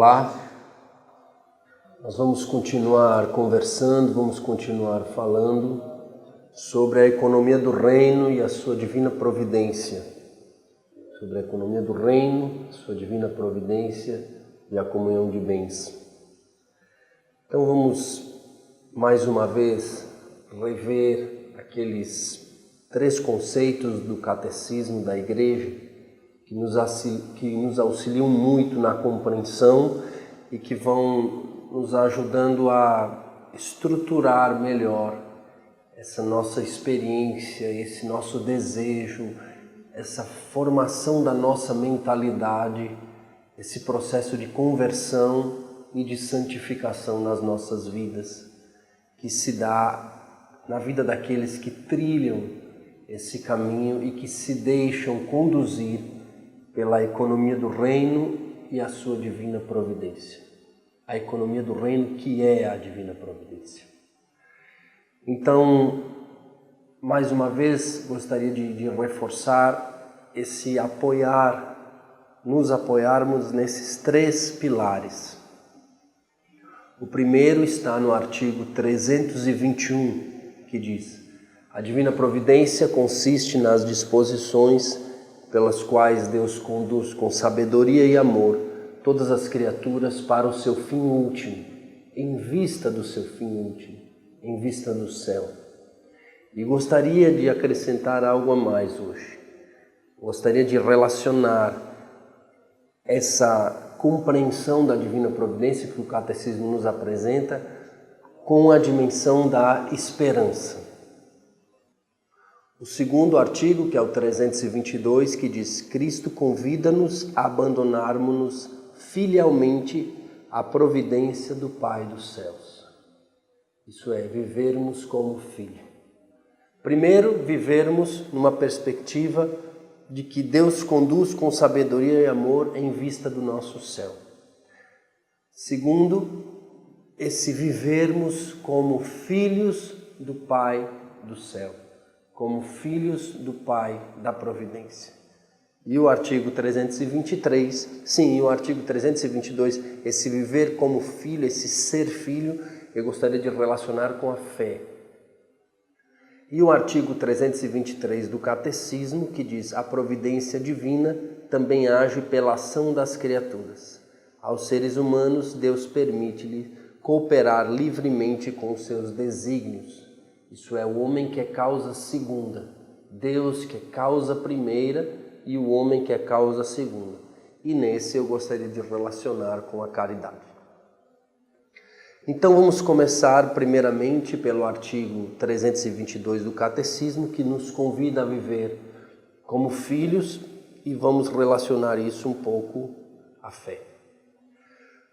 Olá, nós vamos continuar conversando, vamos continuar falando sobre a economia do reino e a sua divina providência. Sobre a economia do reino, a sua divina providência e a comunhão de bens. Então vamos mais uma vez rever aqueles 3 conceitos do catecismo da igreja que nos auxiliam muito na compreensão e que vão nos ajudando a estruturar melhor essa nossa experiência, esse nosso desejo, essa formação da nossa mentalidade, esse processo de conversão e de santificação nas nossas vidas, que se dá na vida daqueles que trilham esse caminho e que se deixam conduzir pela economia do reino e a sua divina providência. A economia do reino que é a divina providência. Então, mais uma vez, gostaria de reforçar esse nos apoiarmos nesses 3 pilares. O primeiro está no artigo 321, que diz: a divina providência consiste nas disposições pelas quais Deus conduz com sabedoria e amor todas as criaturas para o seu fim último, em vista do seu fim último, em vista do céu. E gostaria de acrescentar algo a mais hoje. Gostaria de relacionar essa compreensão da divina providência que o catecismo nos apresenta com a dimensão da esperança. O segundo artigo, que é o 322, que diz: Cristo convida-nos a abandonarmos-nos filialmente à providência do Pai dos céus. Isso é, vivermos como filho. Primeiro, vivermos numa perspectiva de que Deus conduz com sabedoria e amor em vista do nosso céu. Segundo, esse vivermos como filhos do Pai do céu, como filhos do Pai da providência. E o artigo 323, e o artigo 322, esse viver como filho, esse ser filho, eu gostaria de relacionar com a fé. E o artigo 323 do Catecismo, que diz: a providência divina também age pela ação das criaturas. Aos seres humanos, Deus permite-lhe cooperar livremente com seus desígnios. Isso é, o homem que é causa segunda, Deus que é causa primeira e o homem que é causa segunda. E nesse eu gostaria de relacionar com a caridade. Então vamos começar primeiramente pelo artigo 322 do Catecismo, que nos convida a viver como filhos, e vamos relacionar isso um pouco à fé.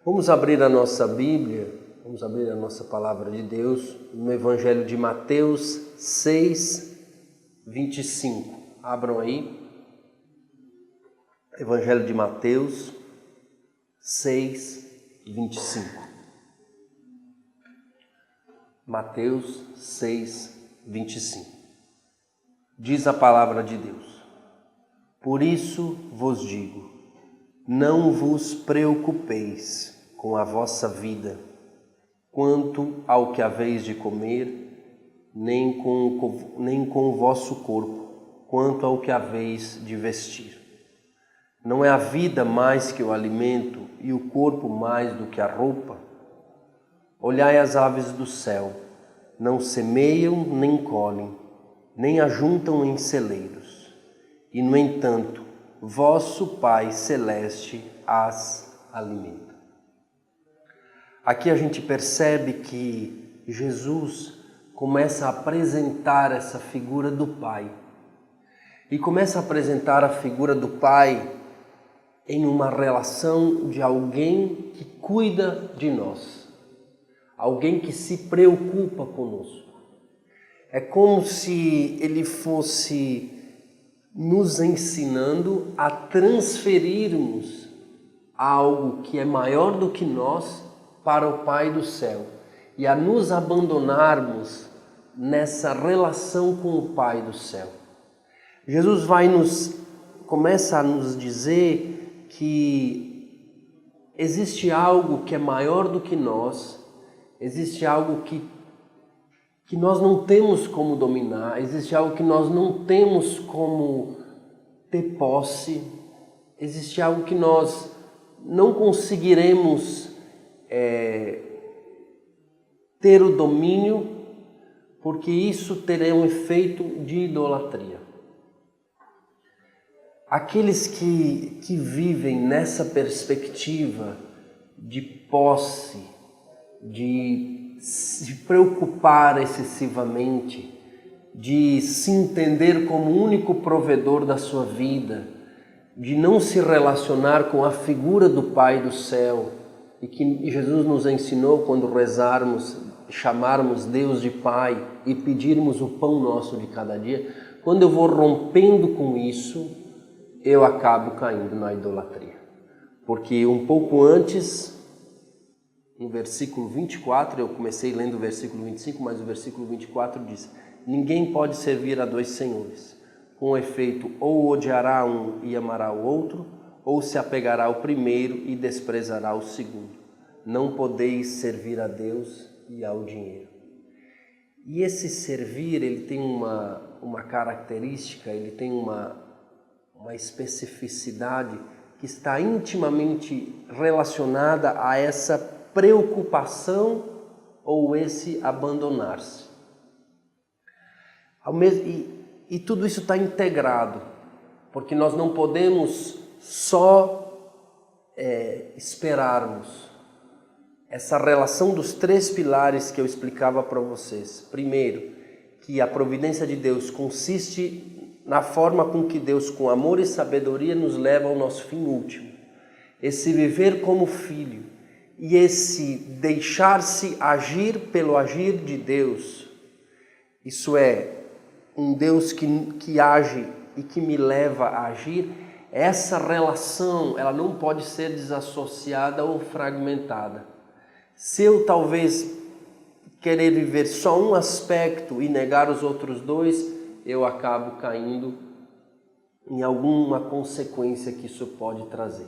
Vamos abrir a nossa Bíblia, vamos abrir a nossa palavra de Deus no Evangelho de Mateus 6, 25. Abram aí. Evangelho de Mateus 6, 25. Mateus 6, 25. Diz a palavra de Deus: por isso vos digo, não vos preocupeis com a vossa vida, quanto ao que haveis de comer, nem com o vosso corpo, quanto ao que haveis de vestir. Não é a vida mais que o alimento e o corpo mais do que a roupa? Olhai as aves do céu, não semeiam nem colhem, nem ajuntam em celeiros, e no entanto, vosso Pai Celeste as alimenta. Aqui a gente percebe que Jesus começa a apresentar essa figura do Pai. E começa a apresentar a figura do Pai em uma relação de alguém que cuida de nós. Alguém que se preocupa conosco. É como se ele fosse nos ensinando a transferirmos algo que é maior do que nós para o Pai do céu e a nos abandonarmos nessa relação com o Pai do céu. Jesus começa a nos dizer que existe algo que é maior do que nós, existe algo que nós não temos como dominar, existe algo que nós não temos como ter posse, existe algo que nós não conseguiremos ter o domínio, porque isso terá um efeito de idolatria. Aqueles que vivem nessa perspectiva de posse, de se preocupar excessivamente, de se entender como o único provedor da sua vida, de não se relacionar com a figura do Pai do céu, e que Jesus nos ensinou quando rezarmos, chamarmos Deus de Pai e pedirmos o pão nosso de cada dia. Quando eu vou rompendo com isso, eu acabo caindo na idolatria. Porque um pouco antes, no versículo 24, eu comecei lendo o versículo 25, mas o versículo 24 diz: ninguém pode servir a dois senhores. Com efeito, ou odiará um e amará o outro, ou se apegará ao primeiro e desprezará o segundo. Não podeis servir a Deus e ao dinheiro. E esse servir, ele tem uma característica, ele tem uma especificidade que está intimamente relacionada a essa preocupação ou esse abandonar-se. E tudo isso está integrado, porque nós não podemos só esperarmos. Essa relação dos três pilares que eu explicava para vocês. Primeiro, que a providência de Deus consiste na forma com que Deus, com amor e sabedoria, nos leva ao nosso fim último. Esse viver como filho e esse deixar-se agir pelo agir de Deus. Isso é, um Deus que age e que me leva a agir. Essa relação, ela não pode ser desassociada ou fragmentada. Se eu talvez querer viver só um aspecto e negar os outros dois, eu acabo caindo em alguma consequência que isso pode trazer.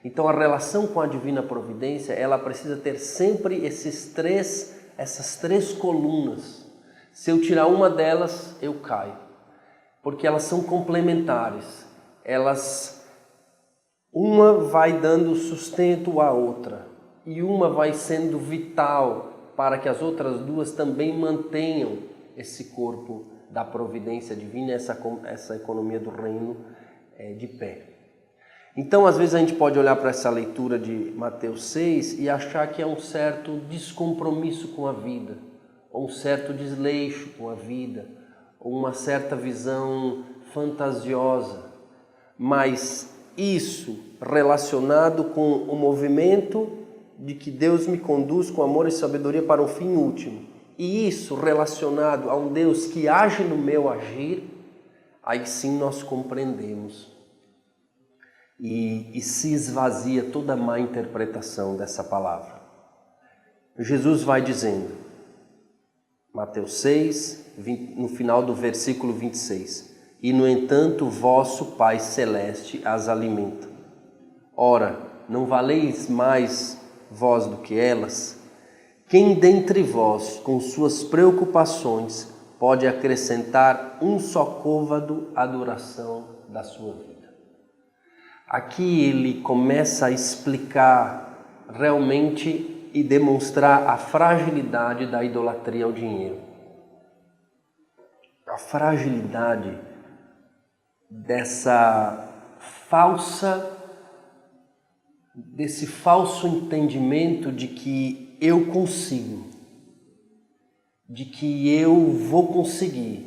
Então a relação com a divina providência, ela precisa ter sempre essas três colunas. Se eu tirar uma delas, eu caio. Porque elas são complementares. Uma vai dando sustento à outra. E uma vai sendo vital para que as outras duas também mantenham esse corpo da providência divina, essa economia do reino de pé. Então, às vezes a gente pode olhar para essa leitura de Mateus 6 e achar que é um certo descompromisso com a vida, ou um certo desleixo com a vida, ou uma certa visão fantasiosa. Mas isso relacionado com o movimento de que Deus me conduz com amor e sabedoria para um fim último, e isso relacionado a um Deus que age no meu agir, aí sim nós compreendemos e se esvazia toda a má interpretação dessa palavra. Jesus vai dizendo, Mateus 6, no final do versículo 26, e no entanto vosso Pai Celeste as alimenta. Ora, não valeis mais vós do que elas? Quem dentre vós, com suas preocupações, pode acrescentar um só côvado à duração da sua vida? Aqui ele começa a explicar realmente e demonstrar a fragilidade da idolatria ao dinheiro. A fragilidade desse falso entendimento de que eu consigo, de que eu vou conseguir,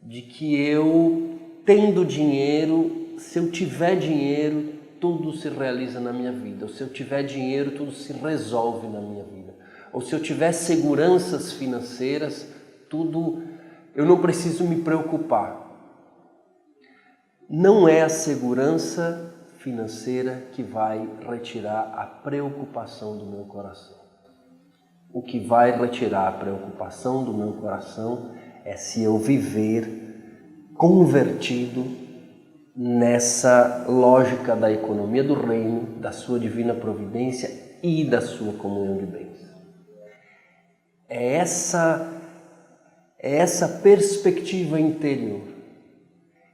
de que eu tendo dinheiro, se eu tiver dinheiro, tudo se realiza na minha vida. Ou se eu tiver dinheiro, tudo se resolve na minha vida. Ou se eu tiver seguranças financeiras, eu não preciso me preocupar. Não é a segurança financeira que vai retirar a preocupação do meu coração. O que vai retirar a preocupação do meu coração é se eu viver convertido nessa lógica da economia do reino, da sua divina providência e da sua comunhão de bens. É essa perspectiva interior,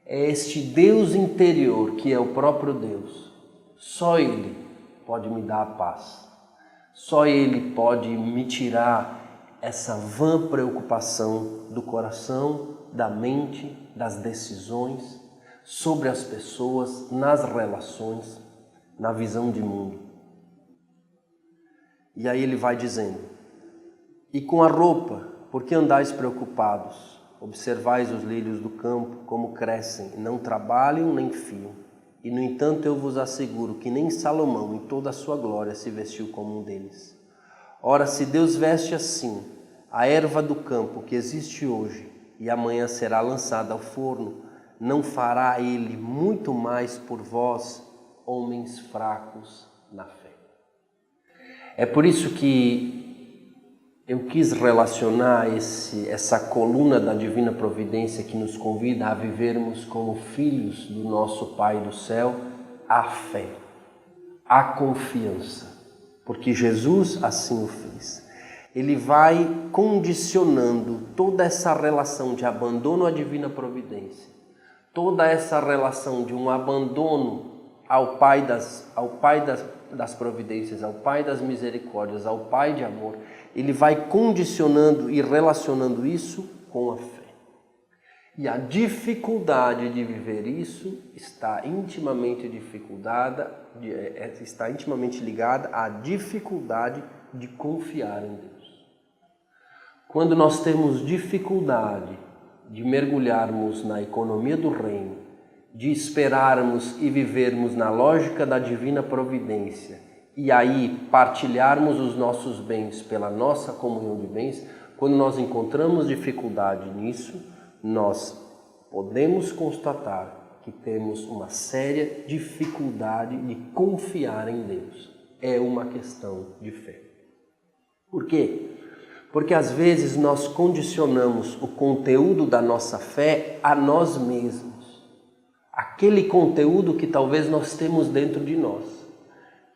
é este Deus interior que é o próprio Deus. Só Ele pode me dar a paz, só Ele pode me tirar essa vã preocupação do coração, da mente, das decisões, sobre as pessoas, nas relações, na visão de mundo. E aí ele vai dizendo: e com a roupa, por que andais preocupados? Observais os lírios do campo, como crescem, não trabalham nem fiam. E no entanto eu vos asseguro que nem Salomão, em toda a sua glória, se vestiu como um deles. Ora, se Deus veste assim a erva do campo que existe hoje e amanhã será lançada ao forno, não fará Ele muito mais por vós, homens fracos na fé? É por isso que eu quis relacionar essa coluna da Divina Providência que nos convida a vivermos como filhos do nosso Pai do céu, à fé, à confiança, porque Jesus assim o fez. Ele vai condicionando toda essa relação de abandono à Divina Providência, toda essa relação de um abandono ao Pai das providências, ao Pai das misericórdias, ao Pai de amor. Ele vai condicionando e relacionando isso com a fé. E a dificuldade de viver isso está intimamente ligada à dificuldade de confiar em Deus. Quando nós temos dificuldade de mergulharmos na economia do reino, de esperarmos e vivermos na lógica da divina providência e aí partilharmos os nossos bens pela nossa comunhão de bens, quando nós encontramos dificuldade nisso, nós podemos constatar que temos uma séria dificuldade de confiar em Deus. É uma questão de fé. Por quê? Porque às vezes nós condicionamos o conteúdo da nossa fé a nós mesmos. Aquele conteúdo que talvez nós temos dentro de nós,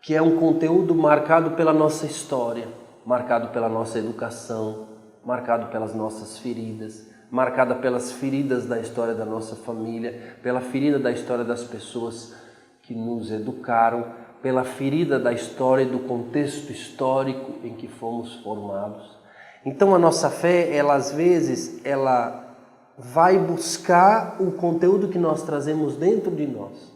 que é um conteúdo marcado pela nossa história, marcado pela nossa educação, marcado pelas nossas feridas, marcada pelas feridas da história da nossa família, pela ferida da história das pessoas que nos educaram, pela ferida da história e do contexto histórico em que fomos formados. Então a nossa fé, às vezes, vai buscar o conteúdo que nós trazemos dentro de nós.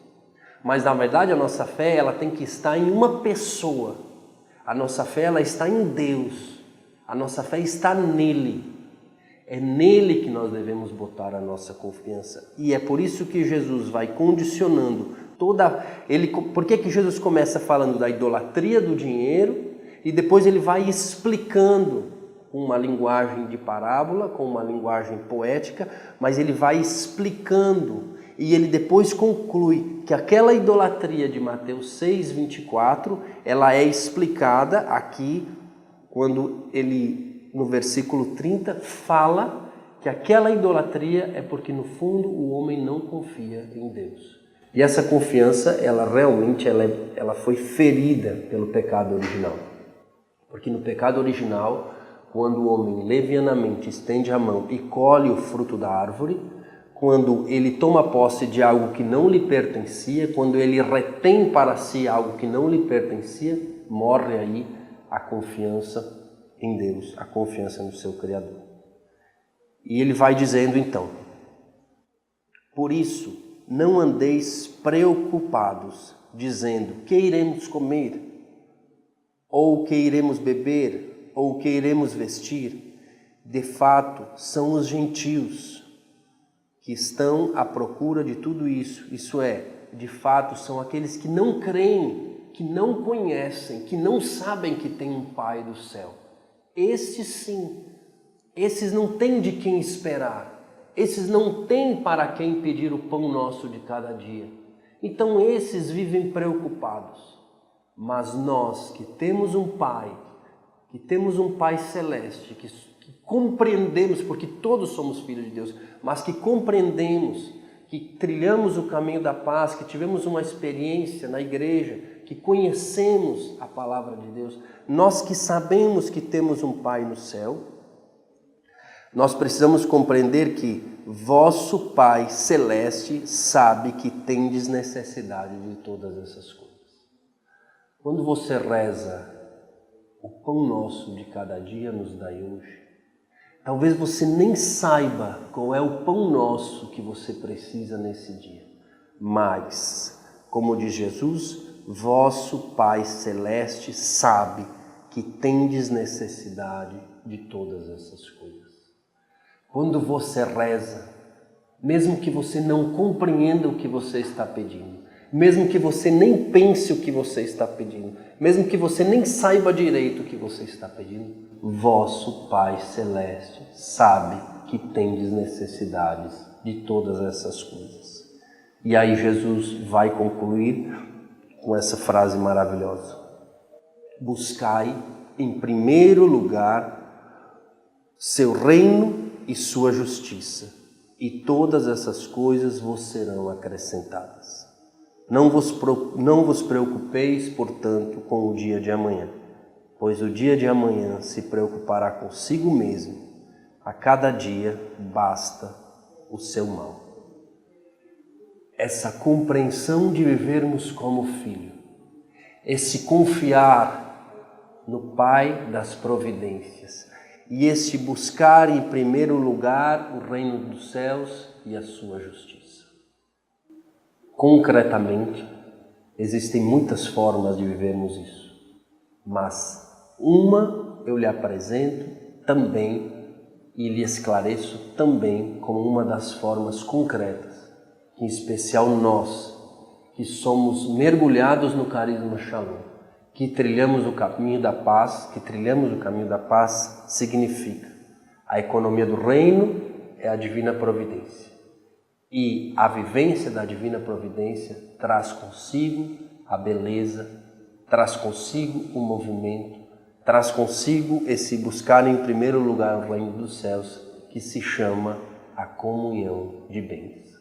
Mas, na verdade, a nossa fé ela tem que estar em uma pessoa. A nossa fé ela está em Deus. A nossa fé está nele. É nele que nós devemos botar a nossa confiança. E é por isso que Jesus vai condicionando Por que Jesus começa falando da idolatria do dinheiro e depois ele vai explicando com uma linguagem de parábola, com uma linguagem poética, mas ele vai explicando e ele depois conclui que aquela idolatria de Mateus 6, 24, ela é explicada aqui quando ele, no versículo 30, fala que aquela idolatria é porque no fundo o homem não confia em Deus. E essa confiança, ela realmente ela foi ferida pelo pecado original. Porque no pecado original, quando o homem levianamente estende a mão e colhe o fruto da árvore, quando ele toma posse de algo que não lhe pertencia, quando ele retém para si algo que não lhe pertencia, morre aí a confiança em Deus, a confiança no seu Criador. E ele vai dizendo então: por isso, não andeis preocupados, dizendo: que iremos comer? Ou que iremos beber? Ou que iremos vestir? De fato, são os gentios que estão à procura de tudo isso. Isso é, de fato, são aqueles que não creem, que não conhecem, que não sabem que tem um Pai do céu. Estes sim, esses não têm de quem esperar. Esses não têm para quem pedir o pão nosso de cada dia. Então esses vivem preocupados. Mas nós que temos um Pai celeste, que compreendemos, porque todos somos filhos de Deus, mas que compreendemos que trilhamos o caminho da paz, que tivemos uma experiência na igreja, que conhecemos a palavra de Deus, nós que sabemos que temos um Pai no céu, nós precisamos compreender que vosso Pai Celeste sabe que tendes necessidade de todas essas coisas. Quando você reza, o pão nosso de cada dia nos dai hoje, talvez você nem saiba qual é o pão nosso que você precisa nesse dia. Mas, como diz Jesus, vosso Pai Celeste sabe que tendes necessidade de todas essas coisas. Quando você reza, mesmo que você não compreenda o que você está pedindo, mesmo que você nem pense o que você está pedindo, mesmo que você nem saiba direito o que você está pedindo, vosso Pai Celeste sabe que tendes necessidades de todas essas coisas. E aí Jesus vai concluir com essa frase maravilhosa: buscai em primeiro lugar seu reino e sua justiça, e todas essas coisas vos serão acrescentadas. Não vos preocupeis, portanto, com o dia de amanhã, pois o dia de amanhã se preocupará consigo mesmo. A cada dia basta o seu mal. Essa compreensão de vivermos como filho, esse confiar no Pai das providências e esse buscar em primeiro lugar o reino dos céus e a sua justiça. Concretamente, existem muitas formas de vivermos isso, mas uma eu lhe apresento também e lhe esclareço também como uma das formas concretas, que em especial nós, que somos mergulhados no carisma Shalom, que trilhamos o caminho da paz, significa a economia do reino é a divina providência. E a vivência da divina providência traz consigo a beleza, traz consigo o movimento, traz consigo esse buscar em primeiro lugar o reino dos céus, que se chama a comunhão de bens,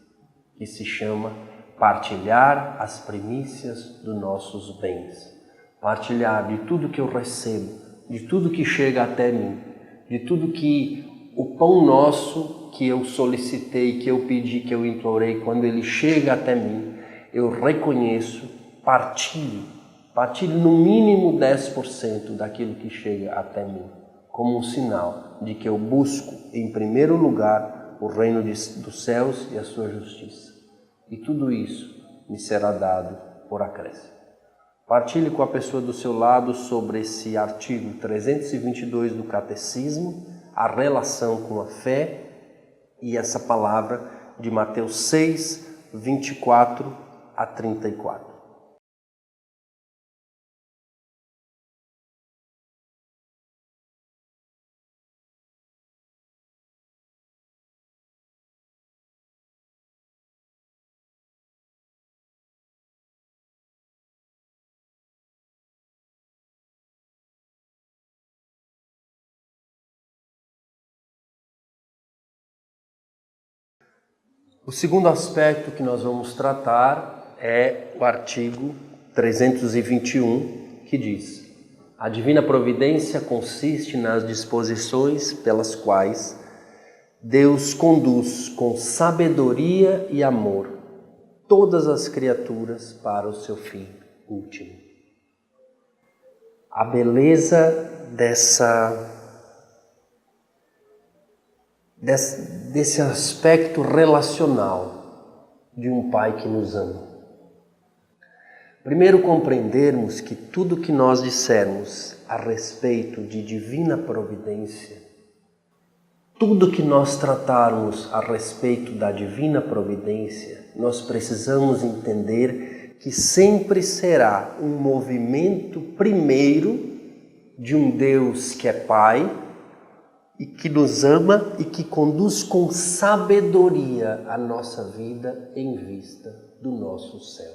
que se chama partilhar as primícias dos nossos bens, partilhar de tudo que eu recebo, de tudo que chega até mim, de tudo que o pão nosso que eu solicitei, que eu pedi, que eu implorei, quando ele chega até mim, eu reconheço, partilho no mínimo 10% daquilo que chega até mim, como um sinal de que eu busco em primeiro lugar o reino dos céus e a sua justiça. E tudo isso me será dado por acréscimo. Partilhe com a pessoa do seu lado sobre esse artigo 322 do Catecismo, a relação com a fé e essa palavra de Mateus 6, 24 a 34. O segundo aspecto que nós vamos tratar é o artigo 321, que diz: a divina providência consiste nas disposições pelas quais Deus conduz com sabedoria e amor todas as criaturas para o seu fim último. A beleza desse aspecto relacional de um Pai que nos ama. Primeiro, compreendermos que tudo que nós dissermos a respeito de divina providência, tudo que nós tratarmos a respeito da divina providência, nós precisamos entender que sempre será um movimento primeiro de um Deus que é Pai, e que nos ama e que conduz com sabedoria a nossa vida em vista do nosso céu,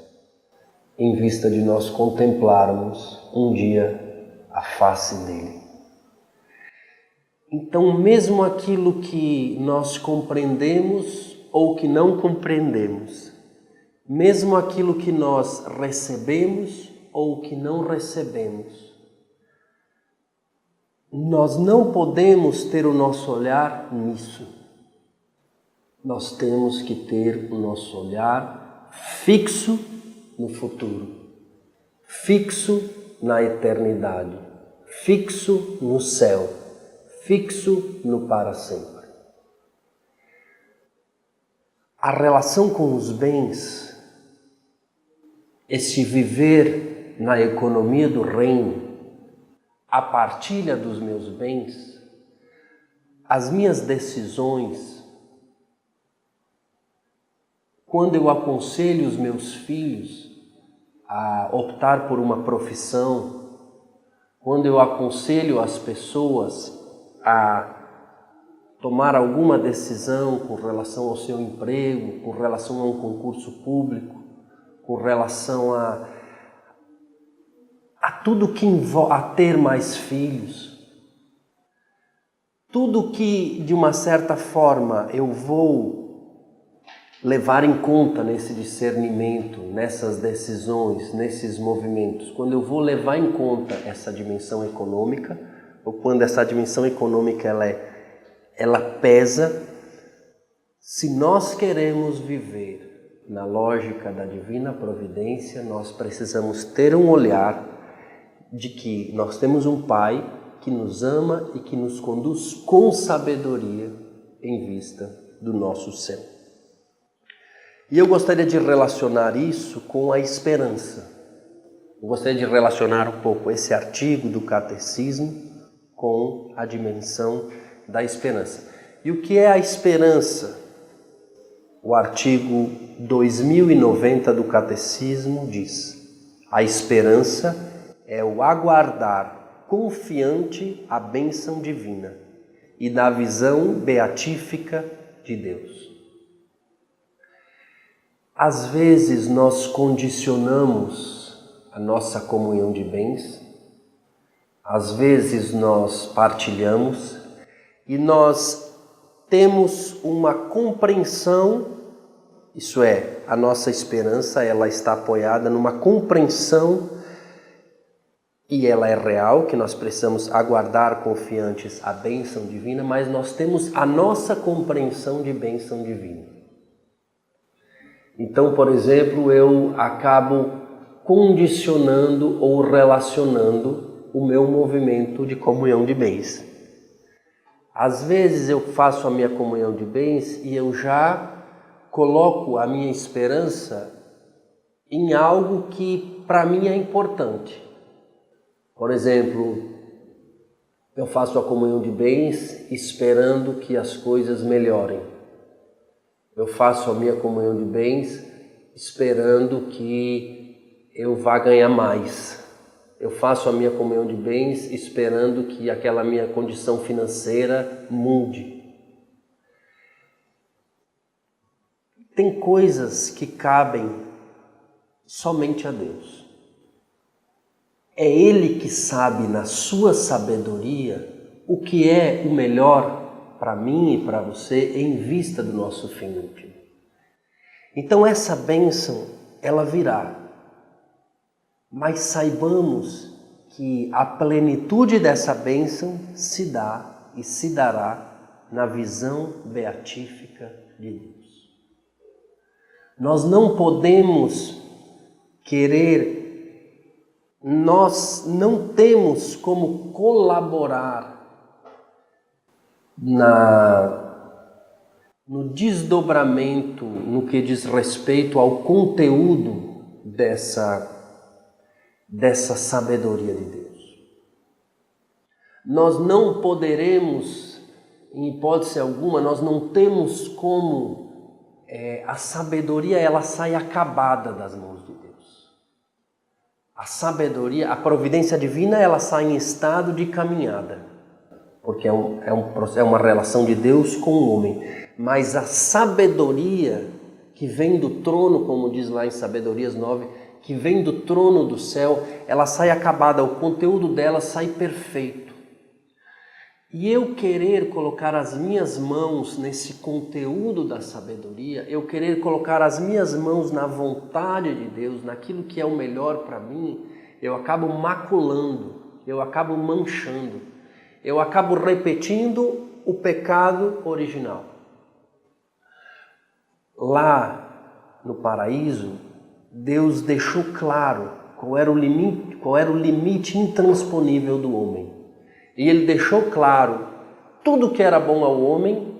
em vista de nós contemplarmos um dia a face dele. Então, mesmo aquilo que nós compreendemos ou que não compreendemos, mesmo aquilo que nós recebemos ou que não recebemos, nós não podemos ter o nosso olhar nisso. Nós temos que ter o nosso olhar fixo no futuro, fixo na eternidade, fixo no céu, fixo no para sempre. A relação com os bens, esse viver na economia do reino, a partilha dos meus bens, as minhas decisões, quando eu aconselho os meus filhos a optar por uma profissão, quando eu aconselho as pessoas a tomar alguma decisão com relação ao seu emprego, com relação a um concurso público, com relação a tudo que envolve a ter mais filhos, tudo que de uma certa forma eu vou levar em conta nesse discernimento, nessas decisões, nesses movimentos, quando eu vou levar em conta essa dimensão econômica, ou quando essa dimensão econômica ela pesa, se nós queremos viver na lógica da divina providência, nós precisamos ter um olhar de que nós temos um Pai que nos ama e que nos conduz com sabedoria em vista do nosso céu. E eu gostaria de relacionar isso com a esperança. Eu gostaria de relacionar um pouco esse artigo do Catecismo com a dimensão da esperança. E o que é a esperança? O artigo 2090 do Catecismo diz: a esperança é o aguardar confiante a bênção divina e da visão beatífica de Deus. Às vezes nós condicionamos a nossa comunhão de bens, às vezes nós partilhamos e nós temos uma compreensão, isso é, a nossa esperança ela está apoiada numa compreensão e ela é real, que nós precisamos aguardar confiantes a bênção divina, mas nós temos a nossa compreensão de bênção divina. Então, por exemplo, eu acabo condicionando ou relacionando o meu movimento de comunhão de bens. Às vezes eu faço a minha comunhão de bens e eu já coloco a minha esperança em algo que para mim é importante. Por exemplo, eu faço a comunhão de bens esperando que as coisas melhorem. Eu faço a minha comunhão de bens esperando que eu vá ganhar mais. Eu faço a minha comunhão de bens esperando que aquela minha condição financeira mude. Tem coisas que cabem somente a Deus. É Ele que sabe, na sua sabedoria, o que é o melhor para mim e para você em vista do nosso fim último. Então essa bênção, ela virá. Mas saibamos que a plenitude dessa bênção se dá e se dará na visão beatífica de Deus. Nós não podemos querer, nós não temos como colaborar no desdobramento, no que diz respeito ao conteúdo dessa sabedoria de Deus. Nós não poderemos, em hipótese alguma, nós não temos como a sabedoria ela sai acabada das mãos de Deus. A sabedoria, a providência divina, ela sai em estado de caminhada. Porque é uma relação de Deus com o homem. Mas a sabedoria que vem do trono, como diz lá em Sabedorias 9, que vem do trono do céu, ela sai acabada, o conteúdo dela sai perfeito. E eu querer colocar as minhas mãos nesse conteúdo da sabedoria, eu querer colocar as minhas mãos na vontade de Deus, naquilo que é o melhor para mim, eu acabo maculando, eu acabo manchando, eu acabo repetindo o pecado original. Lá no paraíso, Deus deixou claro qual era o limite intransponível do homem. E Ele deixou claro tudo que era bom ao homem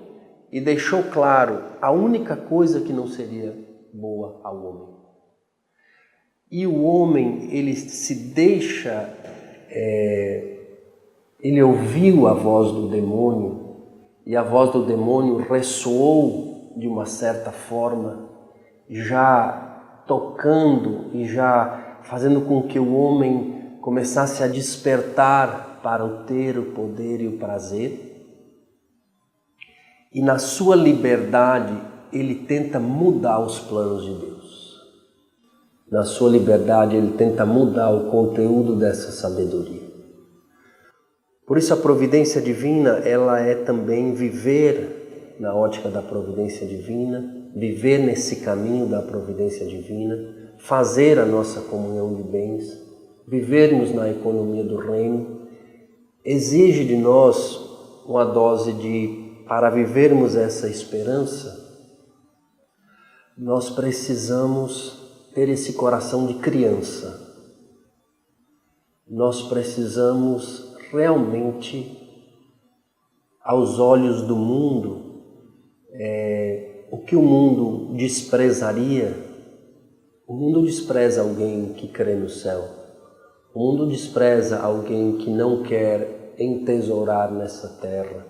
e deixou claro a única coisa que não seria boa ao homem. E o homem, ele se deixa, ele ouviu a voz do demônio e a voz do demônio ressoou de uma certa forma, já tocando e já fazendo com que o homem começasse a despertar para o ter o poder e o prazer. E na sua liberdade, ele tenta mudar os planos de Deus. Na sua liberdade, ele tenta mudar o conteúdo dessa sabedoria. Por isso a providência divina, ela é também viver na ótica da providência divina, viver nesse caminho da providência divina, fazer a nossa comunhão de bens, vivermos na economia do reino, exige de nós uma dose de, para vivermos essa esperança, nós precisamos ter esse coração de criança. Nós precisamos realmente, aos olhos do mundo, o que o mundo desprezaria, o mundo despreza alguém que crê no céu. O mundo despreza alguém que não quer entesourar nessa terra.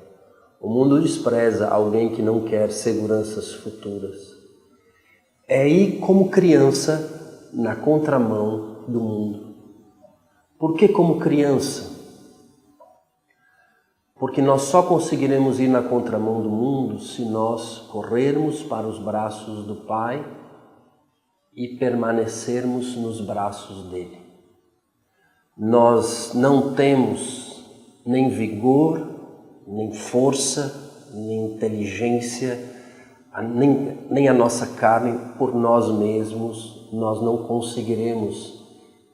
O mundo despreza alguém que não quer seguranças futuras. É ir como criança na contramão do mundo. Por que como criança? Porque nós só conseguiremos ir na contramão do mundo se nós corrermos para os braços do Pai e permanecermos nos braços dele. Nós não temos nem vigor, nem força, nem inteligência, nem a nossa carne por nós mesmos, nós não conseguiremos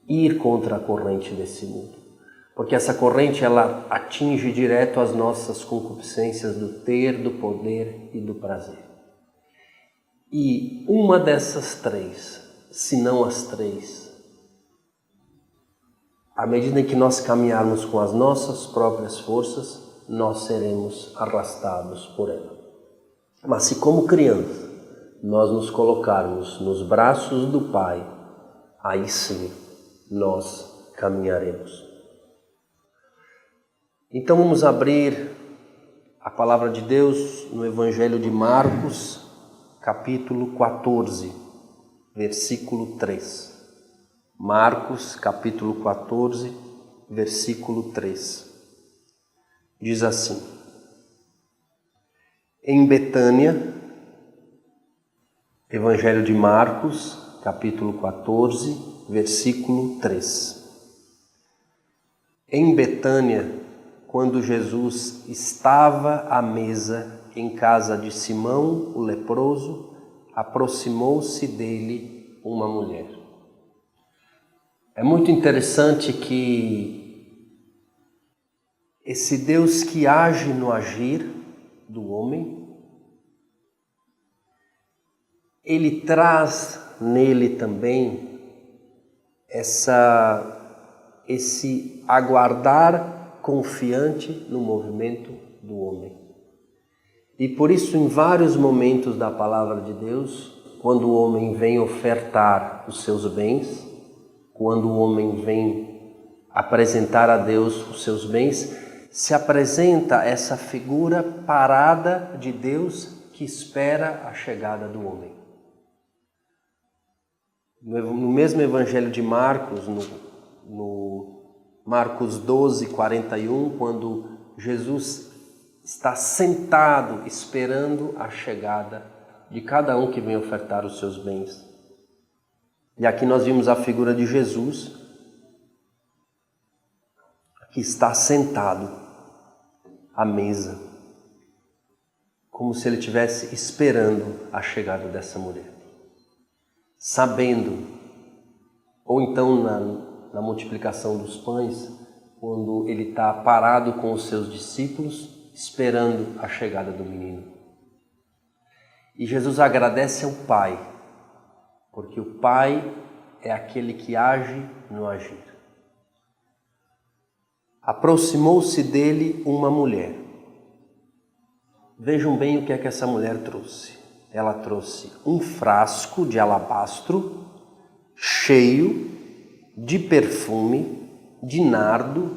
ir contra a corrente desse mundo. Porque essa corrente, ela atinge direto as nossas concupiscências do ter, do poder e do prazer. E uma dessas três, se não as três, à medida em que nós caminharmos com as nossas próprias forças, nós seremos arrastados por ela. Mas se como criança nós nos colocarmos nos braços do Pai, aí sim nós caminharemos. Então vamos abrir a palavra de Deus no Evangelho de Marcos, capítulo 14, versículo 3. Marcos, capítulo 14, versículo 3. Diz assim: Em Betânia, Evangelho de Marcos, capítulo 14, versículo 3. Em Betânia, quando Jesus estava à mesa em casa de Simão, o leproso, aproximou-se dele uma mulher. É muito interessante que esse Deus que age no agir do homem, ele traz nele também esse aguardar confiante no movimento do homem. E por isso, em vários momentos da palavra de Deus, quando o homem vem ofertar os seus bens, quando o homem vem apresentar a Deus os seus bens, se apresenta essa figura parada de Deus que espera a chegada do homem. No mesmo Evangelho de Marcos, no Marcos 12, 41, quando Jesus está sentado esperando a chegada de cada um que vem ofertar os seus bens. E aqui nós vimos a figura de Jesus, que está sentado à mesa, como se ele estivesse esperando a chegada dessa mulher, sabendo, ou então na multiplicação dos pães, quando ele está parado com os seus discípulos, esperando a chegada do menino. E Jesus agradece ao Pai, porque o Pai é aquele que age no agir. Aproximou-se dele uma mulher. Vejam bem o que é que essa mulher trouxe. Ela trouxe um frasco de alabastro cheio de perfume de nardo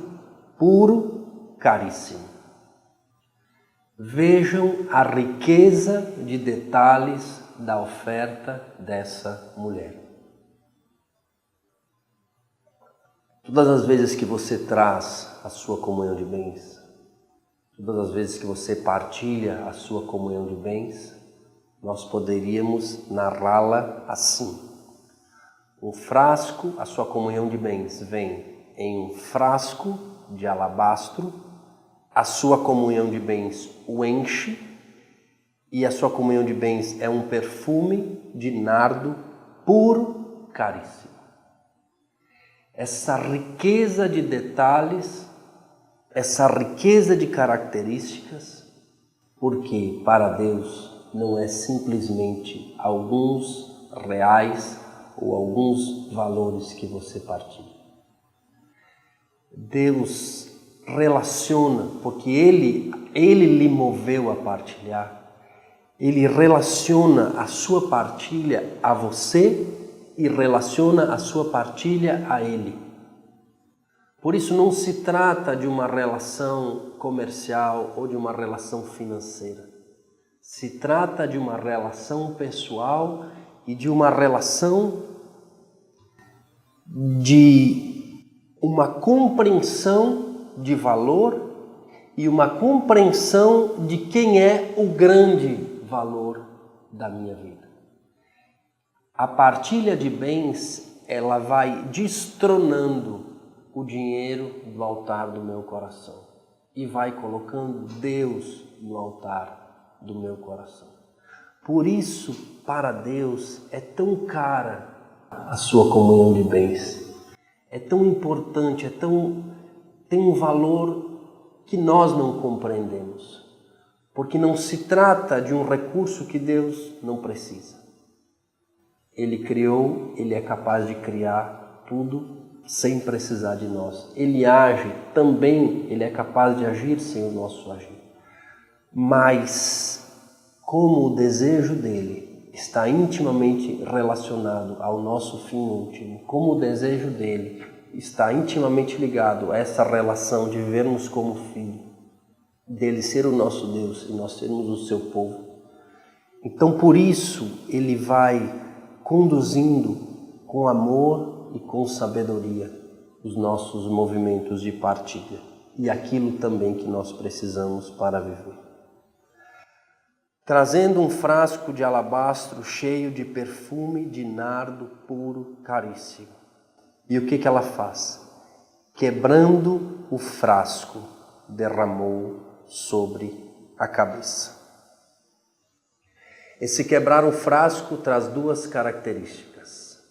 puro, caríssimo. Vejam a riqueza de detalhes da oferta dessa mulher. Todas as vezes que você traz a sua comunhão de bens, todas as vezes que você partilha a sua comunhão de bens, nós poderíamos narrá-la assim. Um frasco, a sua comunhão de bens vem em um frasco de alabastro, a sua comunhão de bens o enche, e a sua comunhão de bens é um perfume de nardo puro, caríssimo. Essa riqueza de detalhes, essa riqueza de características, porque para Deus não é simplesmente alguns reais ou alguns valores que você partilha. Deus relaciona, porque Ele lhe moveu a partilhar. Ele relaciona a sua partilha a você e relaciona a sua partilha a Ele. Por isso não se trata de uma relação comercial ou de uma relação financeira. Se trata de uma relação pessoal e de uma relação de uma compreensão de valor e uma compreensão de quem é o grande valor da minha vida. A partilha de bens, ela vai destronando o dinheiro do altar do meu coração e vai colocando Deus no altar do meu coração. Por isso, para Deus, é tão cara a sua comunhão de bens. É tão importante, tem um valor que nós não compreendemos. Porque não se trata de um recurso que Deus não precisa. Ele criou, Ele é capaz de criar tudo sem precisar de nós. Ele age também, Ele é capaz de agir sem o nosso agir. Mas, como o desejo dEle está intimamente relacionado ao nosso fim último, como o desejo dEle está intimamente ligado a essa relação de vivermos como filho, dEle ser o nosso Deus e nós sermos o seu povo. Então, por isso, Ele vai conduzindo com amor e com sabedoria os nossos movimentos de partilha e aquilo também que nós precisamos para viver. Trazendo um frasco de alabastro cheio de perfume de nardo puro, caríssimo. E o que ela faz? Quebrando o frasco, derramou sobre a cabeça. Esse quebrar o frasco traz duas características.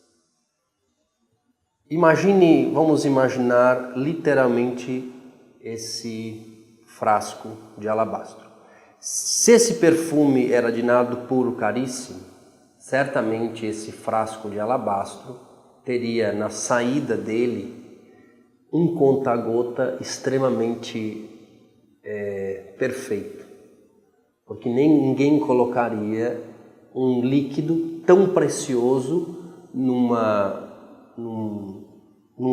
Vamos imaginar literalmente esse frasco de alabastro. Se esse perfume era de nardo puro, caríssimo, certamente esse frasco de alabastro teria na saída dele um conta-gota extremamente perfeito. Porque ninguém colocaria um líquido tão precioso num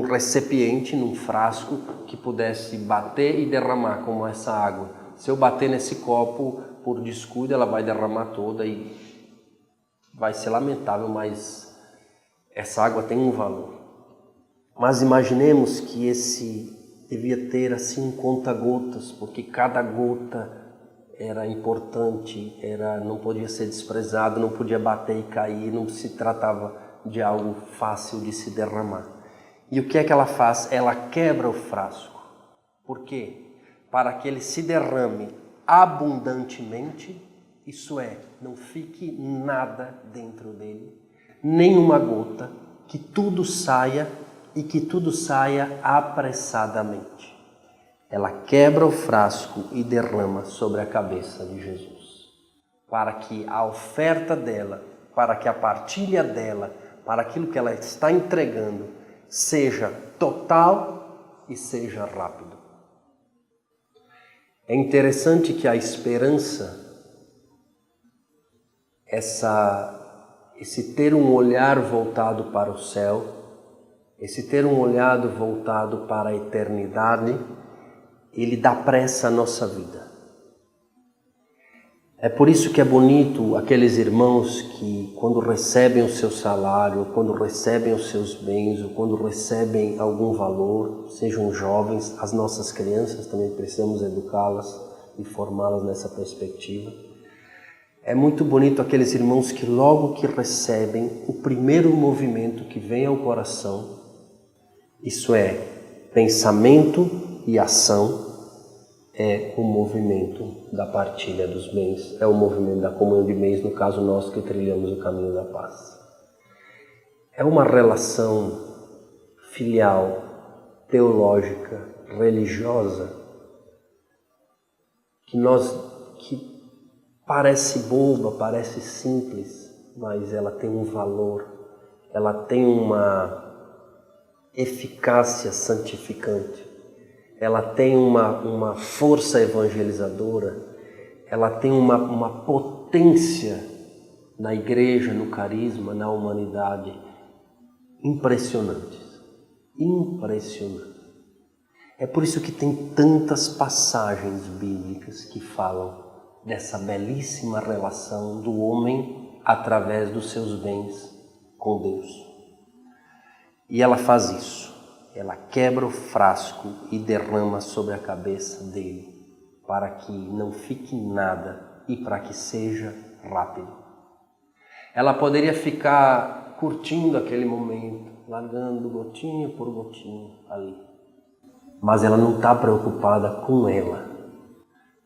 recipiente, num frasco, que pudesse bater e derramar como essa água. Se eu bater nesse copo por descuido, ela vai derramar toda e vai ser lamentável, mas essa água tem um valor. Mas imaginemos que esse devia ter assim um conta-gotas, porque cada gota era importante, não podia ser desprezado, não podia bater e cair, não se tratava de algo fácil de se derramar. E o que é que ela faz? Ela quebra o frasco. Por quê? para que ele se derrame abundantemente, isso é, não fique nada dentro dele, nem uma gota, que tudo saia e que tudo saia apressadamente. Ela quebra o frasco e derrama sobre a cabeça de Jesus, para que a oferta dela, para que a partilha dela, para aquilo que ela está entregando, seja total e seja rápido. É interessante que a esperança, esse ter um olhar voltado para o céu, esse ter um olhar voltado para a eternidade, ele dá pressa à nossa vida. É por isso que é bonito aqueles irmãos que, quando recebem o seu salário, ou quando recebem os seus bens, ou quando recebem algum valor, sejam jovens, as nossas crianças também precisamos educá-las e formá-las nessa perspectiva. É muito bonito aqueles irmãos que logo que recebem, o primeiro movimento que vem ao coração, isso é, pensamento e ação, é o movimento da partilha dos bens, é o movimento da comunhão de bens, no caso nós que trilhamos o caminho da paz. É uma relação filial, teológica, religiosa, que parece boba, parece simples, mas ela tem um valor, ela tem uma eficácia santificante. Ela tem uma força evangelizadora, ela tem uma potência na igreja, no carisma, na humanidade, impressionantes. Impressionantes. É por isso que tem tantas passagens bíblicas que falam dessa belíssima relação do homem através dos seus bens com Deus. E ela faz isso. Ela quebra o frasco e derrama sobre a cabeça dele, para que não fique nada e para que seja rápido. Ela poderia ficar curtindo aquele momento, largando gotinha por gotinha ali. Mas ela não está preocupada com ela.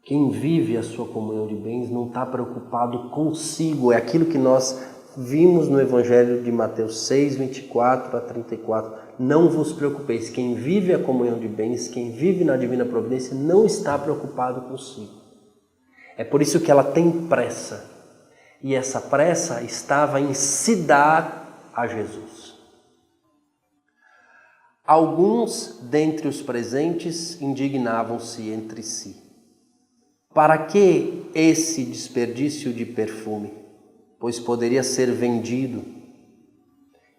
Quem vive a sua comunhão de bens não está preocupado consigo. É aquilo que nós vimos no Evangelho de Mateus 6, 24 a 34. Não vos preocupeis. Quem vive a comunhão de bens, quem vive na divina providência, não está preocupado consigo. É por isso que ela tem pressa. E essa pressa estava em se dar a Jesus. Alguns dentre os presentes indignavam-se entre si. Para que esse desperdício de perfume? Pois poderia ser vendido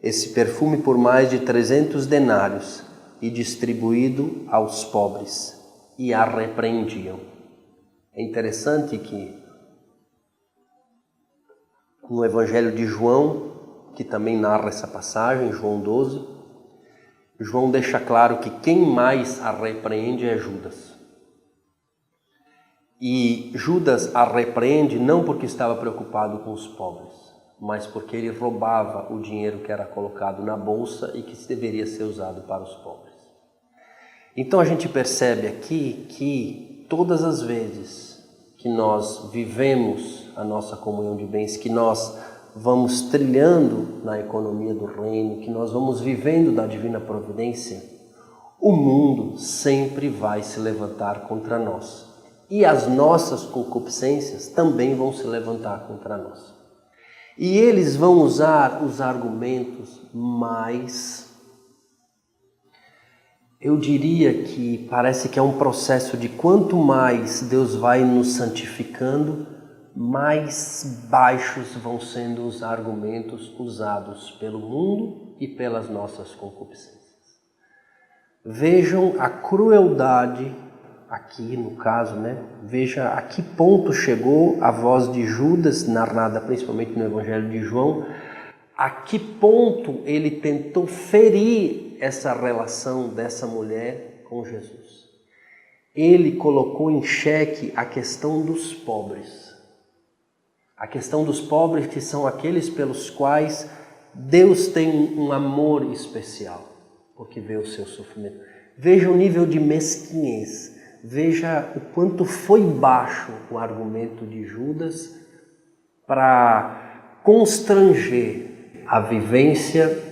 esse perfume por mais de 300 denários e distribuído aos pobres, e a repreendiam. É interessante que no Evangelho de João, que também narra essa passagem, João 12, João deixa claro que quem mais a repreende é Judas. E Judas a repreende não porque estava preocupado com os pobres, mas porque ele roubava o dinheiro que era colocado na bolsa e que deveria ser usado para os pobres. Então a gente percebe aqui que todas as vezes que nós vivemos a nossa comunhão de bens, que nós vamos trilhando na economia do reino, que nós vamos vivendo da divina providência, o mundo sempre vai se levantar contra nós. E as nossas concupiscências também vão se levantar contra nós. E eles vão usar os argumentos mais, eu diria que parece que é um processo de quanto mais Deus vai nos santificando, mais baixos vão sendo os argumentos usados pelo mundo e pelas nossas concupiscências. Vejam a crueldade aqui no caso, veja a que ponto chegou a voz de Judas, narrada principalmente no Evangelho de João, a que ponto ele tentou ferir essa relação dessa mulher com Jesus. Ele colocou em xeque a questão dos pobres. A questão dos pobres, que são aqueles pelos quais Deus tem um amor especial, porque vê o seu sofrimento. Veja o nível de mesquinhez. veja o quanto foi baixo o argumento de Judas para constranger a vivência,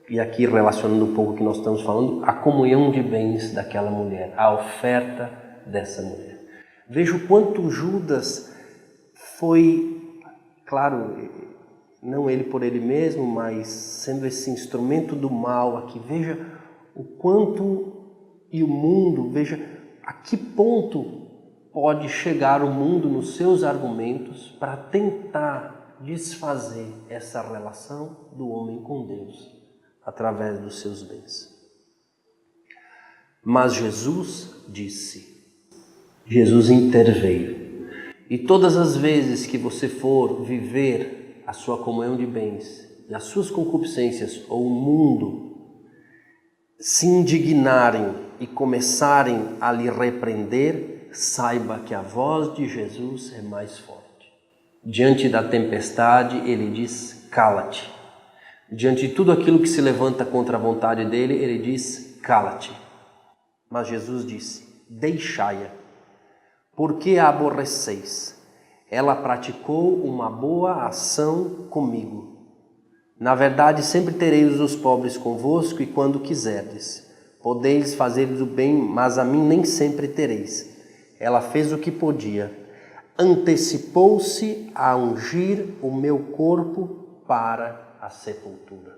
e aqui relacionando um pouco o que nós estamos falando, a comunhão de bens daquela mulher, a oferta dessa mulher. Veja o quanto Judas foi, claro, não ele por ele mesmo, mas sendo esse instrumento do mal aqui, veja o quanto, e o mundo, veja a que ponto pode chegar o mundo nos seus argumentos para tentar desfazer essa relação do homem com Deus através dos seus bens. Mas Jesus disse, Jesus interveio. E todas as vezes que você for viver a sua comunhão de bens e as suas concupiscências ou o mundo se indignarem e começarem a lhe repreender, saiba que a voz de Jesus é mais forte. Diante da tempestade, ele diz, cala-te. Diante de tudo aquilo que se levanta contra a vontade dele, ele diz, cala-te. Mas Jesus disse, deixai-a. Por que a aborreceis? Ela praticou uma boa ação comigo. Na verdade, sempre tereis os pobres convosco e quando quiserdes. Podeis fazer-lhes o bem, mas a mim nem sempre tereis. Ela fez o que podia. Antecipou-se a ungir o meu corpo para a sepultura.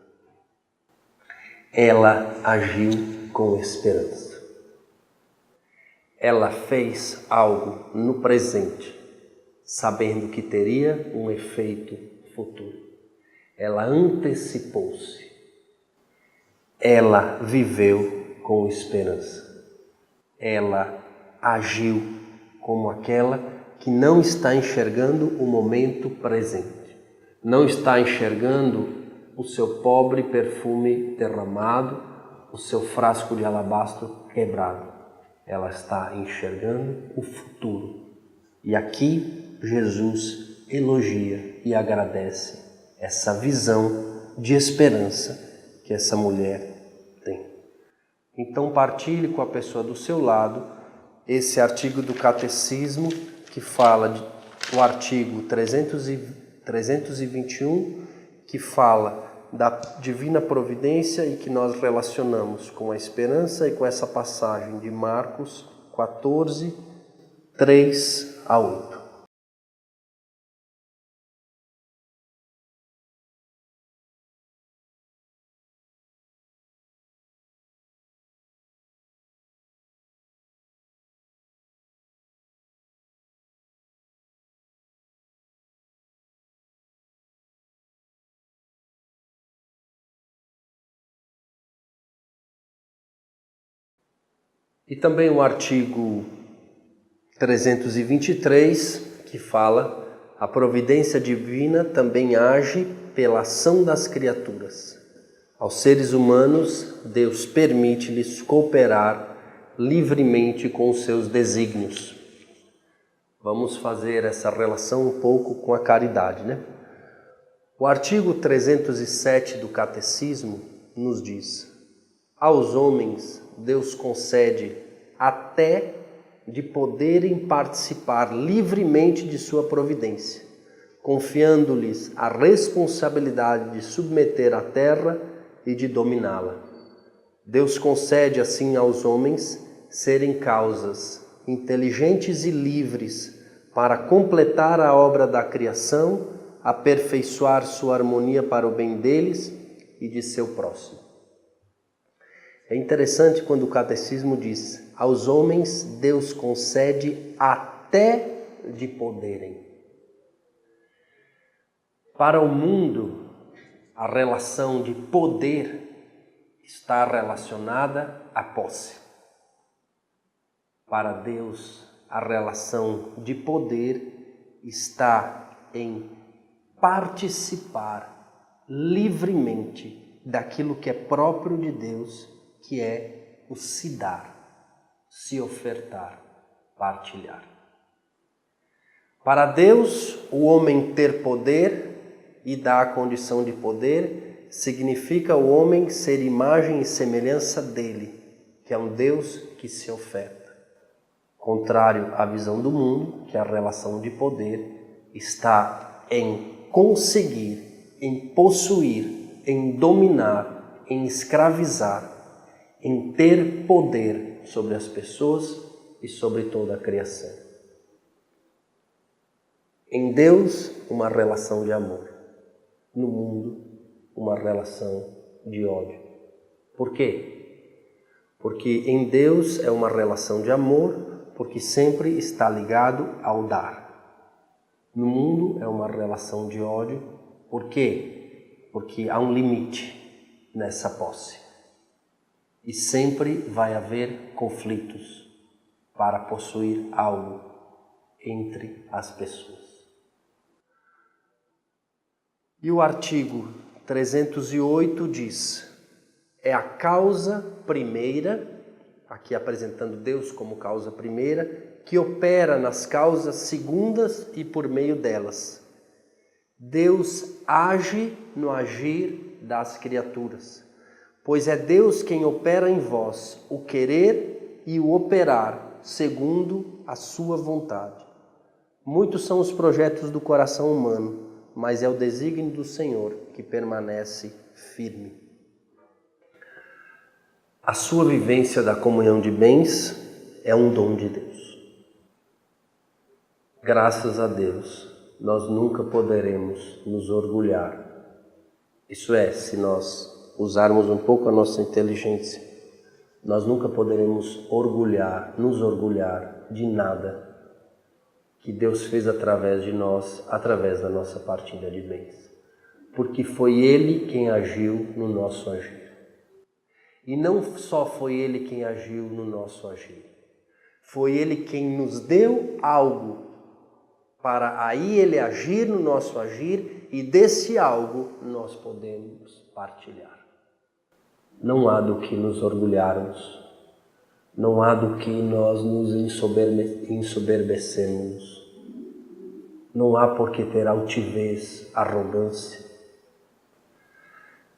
Ela agiu com esperança. Ela fez algo no presente, sabendo que teria um efeito futuro. Ela antecipou-se. Ela viveu com esperança. Ela agiu como aquela que não está enxergando o momento presente. Não está enxergando o seu pobre perfume derramado, o seu frasco de alabastro quebrado. Ela está enxergando o futuro. E aqui Jesus elogia e agradece essa visão de esperança que essa mulher tem. Então partilhe com a pessoa do seu lado esse artigo do Catecismo que fala, o artigo 321, que fala da divina providência e que nós relacionamos com a esperança e com essa passagem de Marcos 14, 3 a 8. E também o artigo 323, que fala: a providência divina também age pela ação das criaturas. Aos seres humanos, Deus permite-lhes cooperar livremente com os seus desígnios. Vamos fazer essa relação um pouco com a caridade, né? O artigo 307 do Catecismo nos diz: aos homens Deus concede até de poderem participar livremente de sua providência, confiando-lhes a responsabilidade de submeter a terra e de dominá-la. Deus concede assim aos homens serem causas inteligentes e livres para completar a obra da criação, aperfeiçoar sua harmonia para o bem deles e de seu próximo. É interessante quando o Catecismo diz: aos homens Deus concede até de poderem. Para o mundo, a relação de poder está relacionada à posse. Para Deus, a relação de poder está em participar livremente daquilo que é próprio de Deus, que é o se dar, se ofertar, partilhar. Para Deus, o homem ter poder e dar a condição de poder significa o homem ser imagem e semelhança dele, que é um Deus que se oferta. Contrário à visão do mundo, que a relação de poder está em conseguir, em possuir, em dominar, em escravizar, em ter poder sobre as pessoas e sobre toda a criação. Em Deus, uma relação de amor. No mundo, uma relação de ódio. Por quê? Porque em Deus é uma relação de amor, porque sempre está ligado ao dar. No mundo é uma relação de ódio. Por quê? Porque há um limite nessa posse. E sempre vai haver conflitos para possuir algo entre as pessoas. E o artigo 308 diz: é a causa primeira, aqui apresentando Deus como causa primeira, que opera nas causas segundas e por meio delas. Deus age no agir das criaturas, pois é Deus quem opera em vós o querer e o operar segundo a sua vontade. Muitos são os projetos do coração humano, mas é o desígnio do Senhor que permanece firme. A sua vivência da comunhão de bens é um dom de Deus. Graças a Deus, nós nunca poderemos nos orgulhar. Isso é, se nós usarmos um pouco a nossa inteligência, nós nunca poderemos nos orgulhar de nada que Deus fez através de nós, através da nossa partilha de bens. Porque foi Ele quem agiu no nosso agir. E não só foi Ele quem agiu no nosso agir, foi Ele quem nos deu algo para aí Ele agir no nosso agir e desse algo nós podemos partilhar. Não há do que nos orgulharmos, não há do que nós nos ensoberbecermos, não há por que ter altivez, arrogância.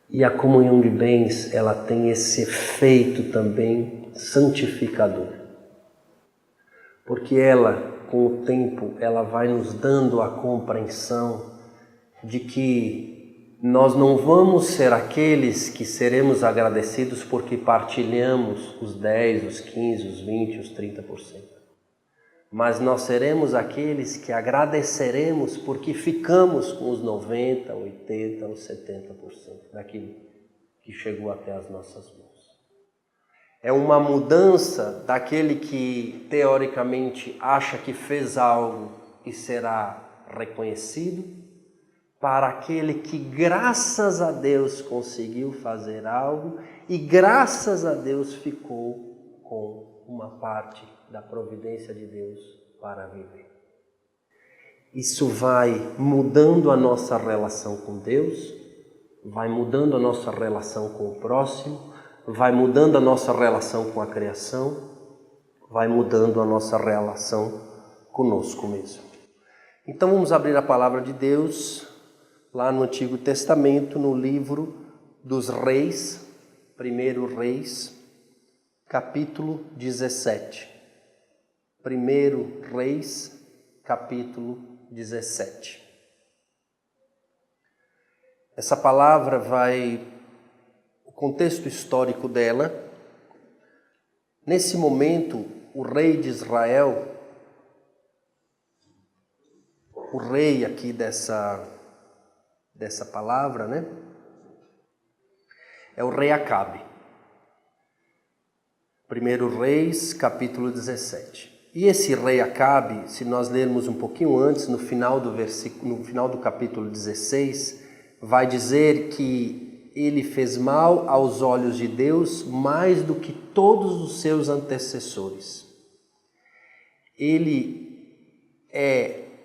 E a comunhão de bens, ela tem esse efeito também santificador. Porque ela, com o tempo, ela vai nos dando a compreensão de que nós não vamos ser aqueles que seremos agradecidos porque partilhamos os 10, os 15, os 20, os 30%. Mas nós seremos aqueles que agradeceremos porque ficamos com os 90%, 80%, os 70% daquilo que chegou até as nossas mãos. É uma mudança daquele que teoricamente acha que fez algo e será reconhecido, para aquele que graças a Deus conseguiu fazer algo e graças a Deus ficou com uma parte da providência de Deus para viver. Isso vai mudando a nossa relação com Deus, vai mudando a nossa relação com o próximo, vai mudando a nossa relação com a criação, vai mudando a nossa relação conosco mesmo. Então vamos abrir a palavra de Deus lá no Antigo Testamento, no livro dos Reis, 1 Reis, capítulo 17. 1 Reis, capítulo 17. Essa palavra o contexto histórico dela, nesse momento, o rei de Israel, o rei aqui dessa palavra, né? É o rei Acabe. 1 Reis, capítulo 17. E esse rei Acabe, se nós lermos um pouquinho antes, no final do capítulo 16, vai dizer que ele fez mal aos olhos de Deus mais do que todos os seus antecessores.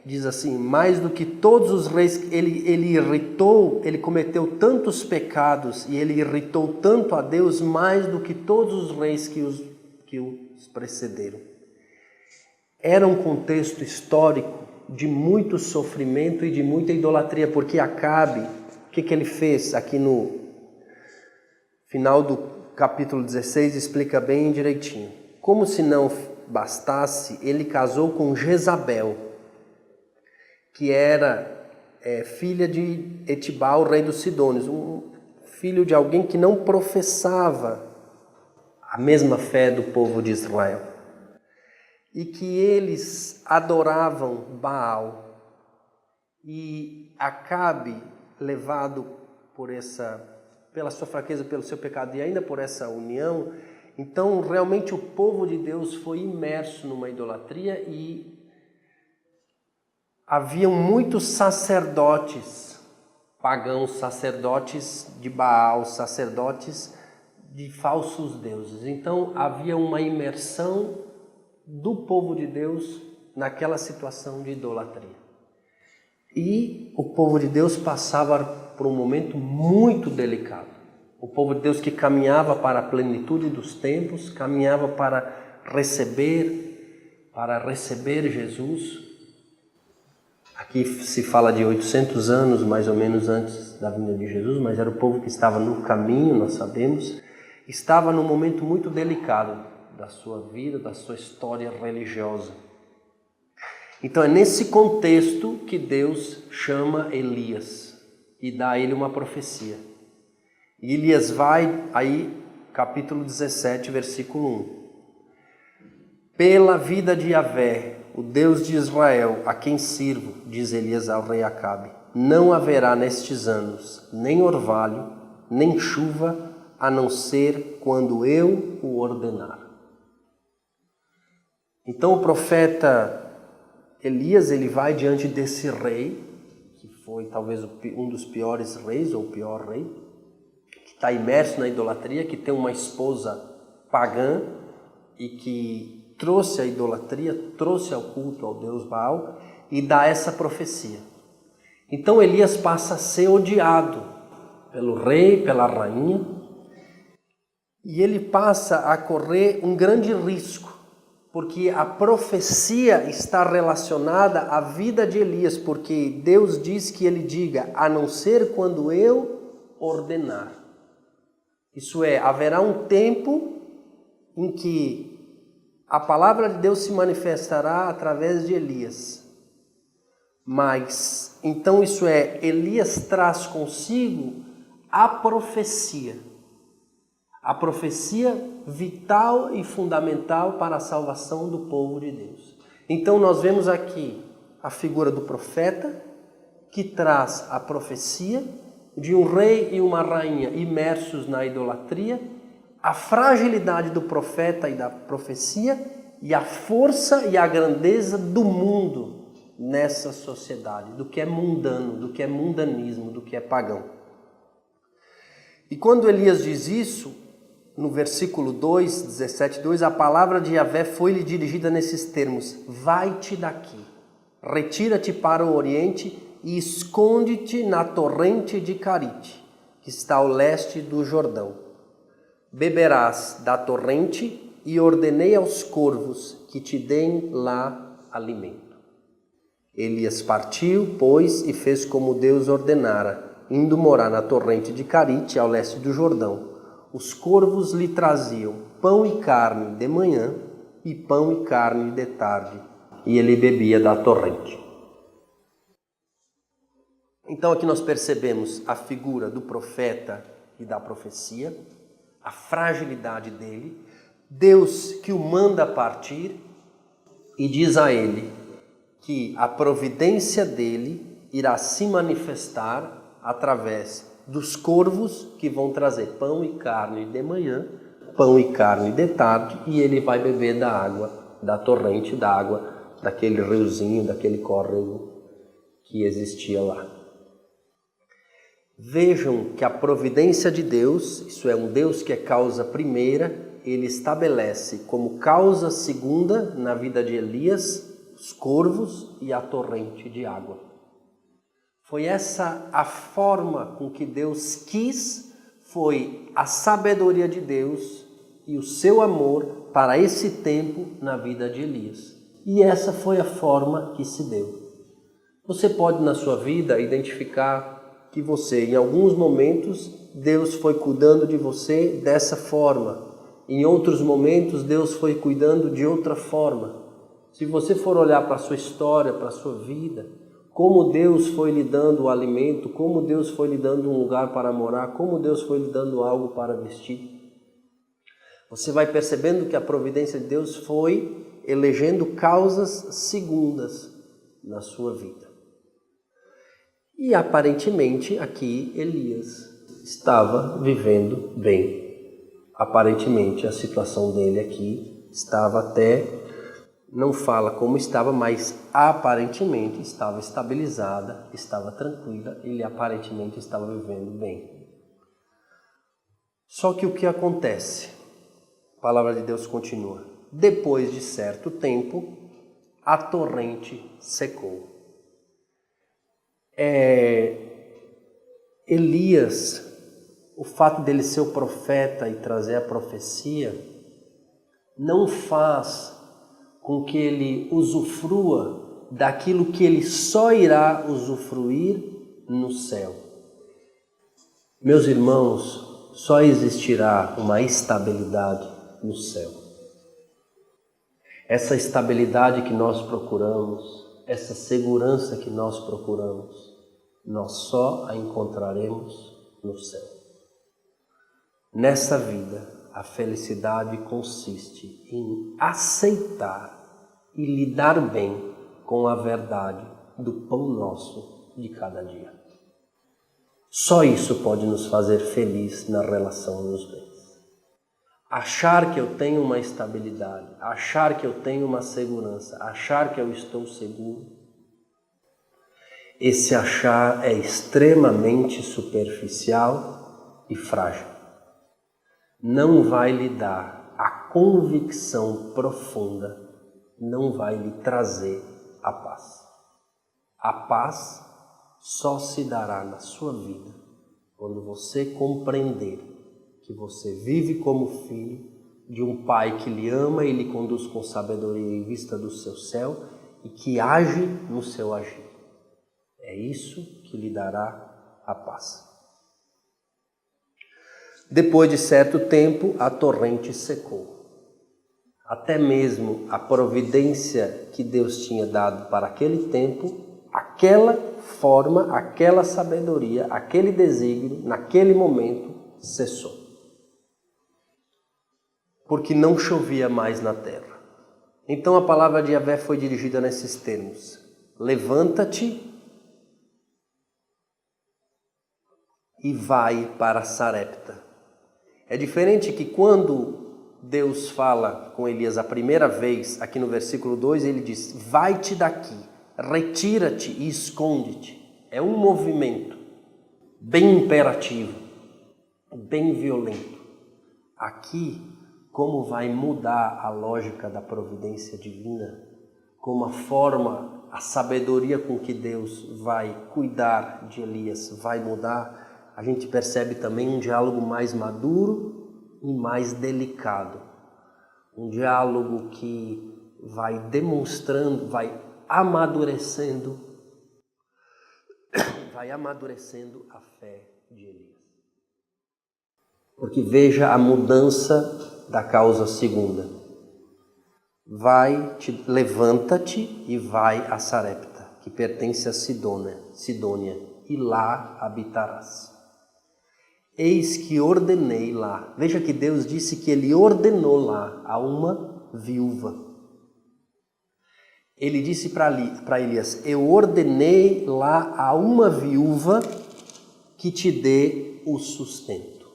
Diz assim, mais do que todos os reis, ele cometeu tantos pecados e ele irritou tanto a Deus mais do que todos os reis que os precederam. Era um contexto histórico de muito sofrimento e de muita idolatria, porque Acabe, o que ele fez? Aqui no final do capítulo 16 explica bem direitinho. Como se não bastasse, ele casou com Jezabel, que era filha de Etibal, rei dos Sidônios, um filho de alguém que não professava a mesma fé do povo de Israel. E que eles adoravam Baal. E Acabe, levado pela sua fraqueza, pelo seu pecado e ainda por essa união, então realmente o povo de Deus foi imerso numa idolatria e haviam muitos sacerdotes pagãos, sacerdotes de Baal, sacerdotes de falsos deuses. Então havia uma imersão do povo de Deus naquela situação de idolatria. E o povo de Deus passava por um momento muito delicado. O povo de Deus que caminhava para a plenitude dos tempos, caminhava para receber Jesus. Aqui se fala de 800 anos, mais ou menos, antes da vinda de Jesus, mas era o povo que estava no caminho, nós sabemos. Estava num momento muito delicado da sua vida, da sua história religiosa. Então é nesse contexto que Deus chama Elias e dá a ele uma profecia. E Elias vai, aí, capítulo 17, versículo 1. Pela vida de Yahvé, o Deus de Israel, a quem sirvo, diz Elias ao rei Acabe, não haverá nestes anos nem orvalho, nem chuva, a não ser quando eu o ordenar. Então o profeta Elias, ele vai diante desse rei, que foi talvez um dos piores reis, ou o pior rei, que está imerso na idolatria, que tem uma esposa pagã e que trouxe a idolatria, trouxe ao culto ao Deus Baal e dá essa profecia. Então Elias passa a ser odiado pelo rei, pela rainha, e ele passa a correr um grande risco, porque a profecia está relacionada à vida de Elias, porque Deus diz que ele diga, a não ser quando eu ordenar. Isso é, haverá um tempo em que a palavra de Deus se manifestará através de Elias. Mas, então isso é, Elias traz consigo a profecia. A profecia vital e fundamental para a salvação do povo de Deus. Então nós vemos aqui a figura do profeta que traz a profecia de um rei e uma rainha imersos na idolatria, a fragilidade do profeta e da profecia e a força e a grandeza do mundo nessa sociedade, do que é mundano, do que é mundanismo, do que é pagão. E quando Elias diz isso, no versículo 2, 17:2, a palavra de Yahvé foi-lhe dirigida nesses termos: vai-te daqui, retira-te para o oriente e esconde-te na torrente de Carite, que está ao leste do Jordão. Beberás da torrente e ordenei aos corvos que te deem lá alimento. Elias partiu, pois, e fez como Deus ordenara, indo morar na torrente de Carite, ao leste do Jordão. Os corvos lhe traziam pão e carne de manhã e pão e carne de tarde, e ele bebia da torrente. Então aqui nós percebemos a figura do profeta e da profecia, a fragilidade dele, Deus que o manda partir e diz a ele que a providência dele irá se manifestar através dos corvos que vão trazer pão e carne de manhã, pão e carne de tarde, e ele vai beber da água, da torrente da água, daquele riozinho, daquele córrego que existia lá. Vejam que a providência de Deus, isso é, um Deus que é causa primeira, ele estabelece como causa segunda na vida de Elias os corvos e a torrente de água. Foi essa a forma com que Deus quis, foi a sabedoria de Deus e o seu amor para esse tempo na vida de Elias. E essa foi a forma que se deu. Você pode na sua vida identificar que você, em alguns momentos, Deus foi cuidando de você dessa forma. Em outros momentos, Deus foi cuidando de outra forma. Se você for olhar para a sua história, para a sua vida, como Deus foi lhe dando o alimento, como Deus foi lhe dando um lugar para morar, como Deus foi lhe dando algo para vestir, você vai percebendo que a providência de Deus foi elegendo causas segundas na sua vida. E aparentemente aqui Elias estava vivendo bem. Aparentemente a situação dele aqui estava até, não fala como estava, mas aparentemente estava estabilizada, estava tranquila, ele aparentemente estava vivendo bem. Só que o que acontece? A palavra de Deus continua. Depois de certo tempo, a torrente secou. Elias, o fato dele ser o profeta e trazer a profecia, não faz com que ele usufrua daquilo que ele só irá usufruir no céu. Meus irmãos, só existirá uma estabilidade no céu. Essa estabilidade que nós procuramos, essa segurança que nós procuramos, nós só a encontraremos no céu. Nessa vida, a felicidade consiste em aceitar e lidar bem com a verdade do pão nosso de cada dia. Só isso pode nos fazer felizes na relação nos bens. Achar que eu tenho uma estabilidade, achar que eu tenho uma segurança, achar que eu estou seguro, esse achar é extremamente superficial e frágil. Não vai lhe dar a convicção profunda, não vai lhe trazer a paz. A paz só se dará na sua vida quando você compreender que você vive como filho de um Pai que lhe ama e lhe conduz com sabedoria em vista do seu céu e que age no seu agir. É isso que lhe dará a paz. Depois de certo tempo, a torrente secou. Até mesmo a providência que Deus tinha dado para aquele tempo, aquela forma, aquela sabedoria, aquele desígnio, naquele momento, cessou. Porque não chovia mais na terra. Então a palavra de Yahvé foi dirigida nesses termos: levanta-te e vai para Sarepta. É diferente que quando Deus fala com Elias a primeira vez, aqui no versículo 2, ele diz: vai-te daqui, retira-te e esconde-te. É um movimento bem imperativo, bem violento. Aqui, como vai mudar a lógica da providência divina, como a forma, a sabedoria com que Deus vai cuidar de Elias vai mudar, a gente percebe também um diálogo mais maduro e mais delicado. Um diálogo que vai demonstrando, vai amadurecendo a fé de Elias. Porque veja a mudança da causa segunda. Levanta-te e vai a Sarepta, que pertence a Sidônia, e lá habitarás. Eis que ordenei lá. Veja que Deus disse que ele ordenou lá a uma viúva. Ele disse para Elias: eu ordenei lá a uma viúva que te dê o sustento.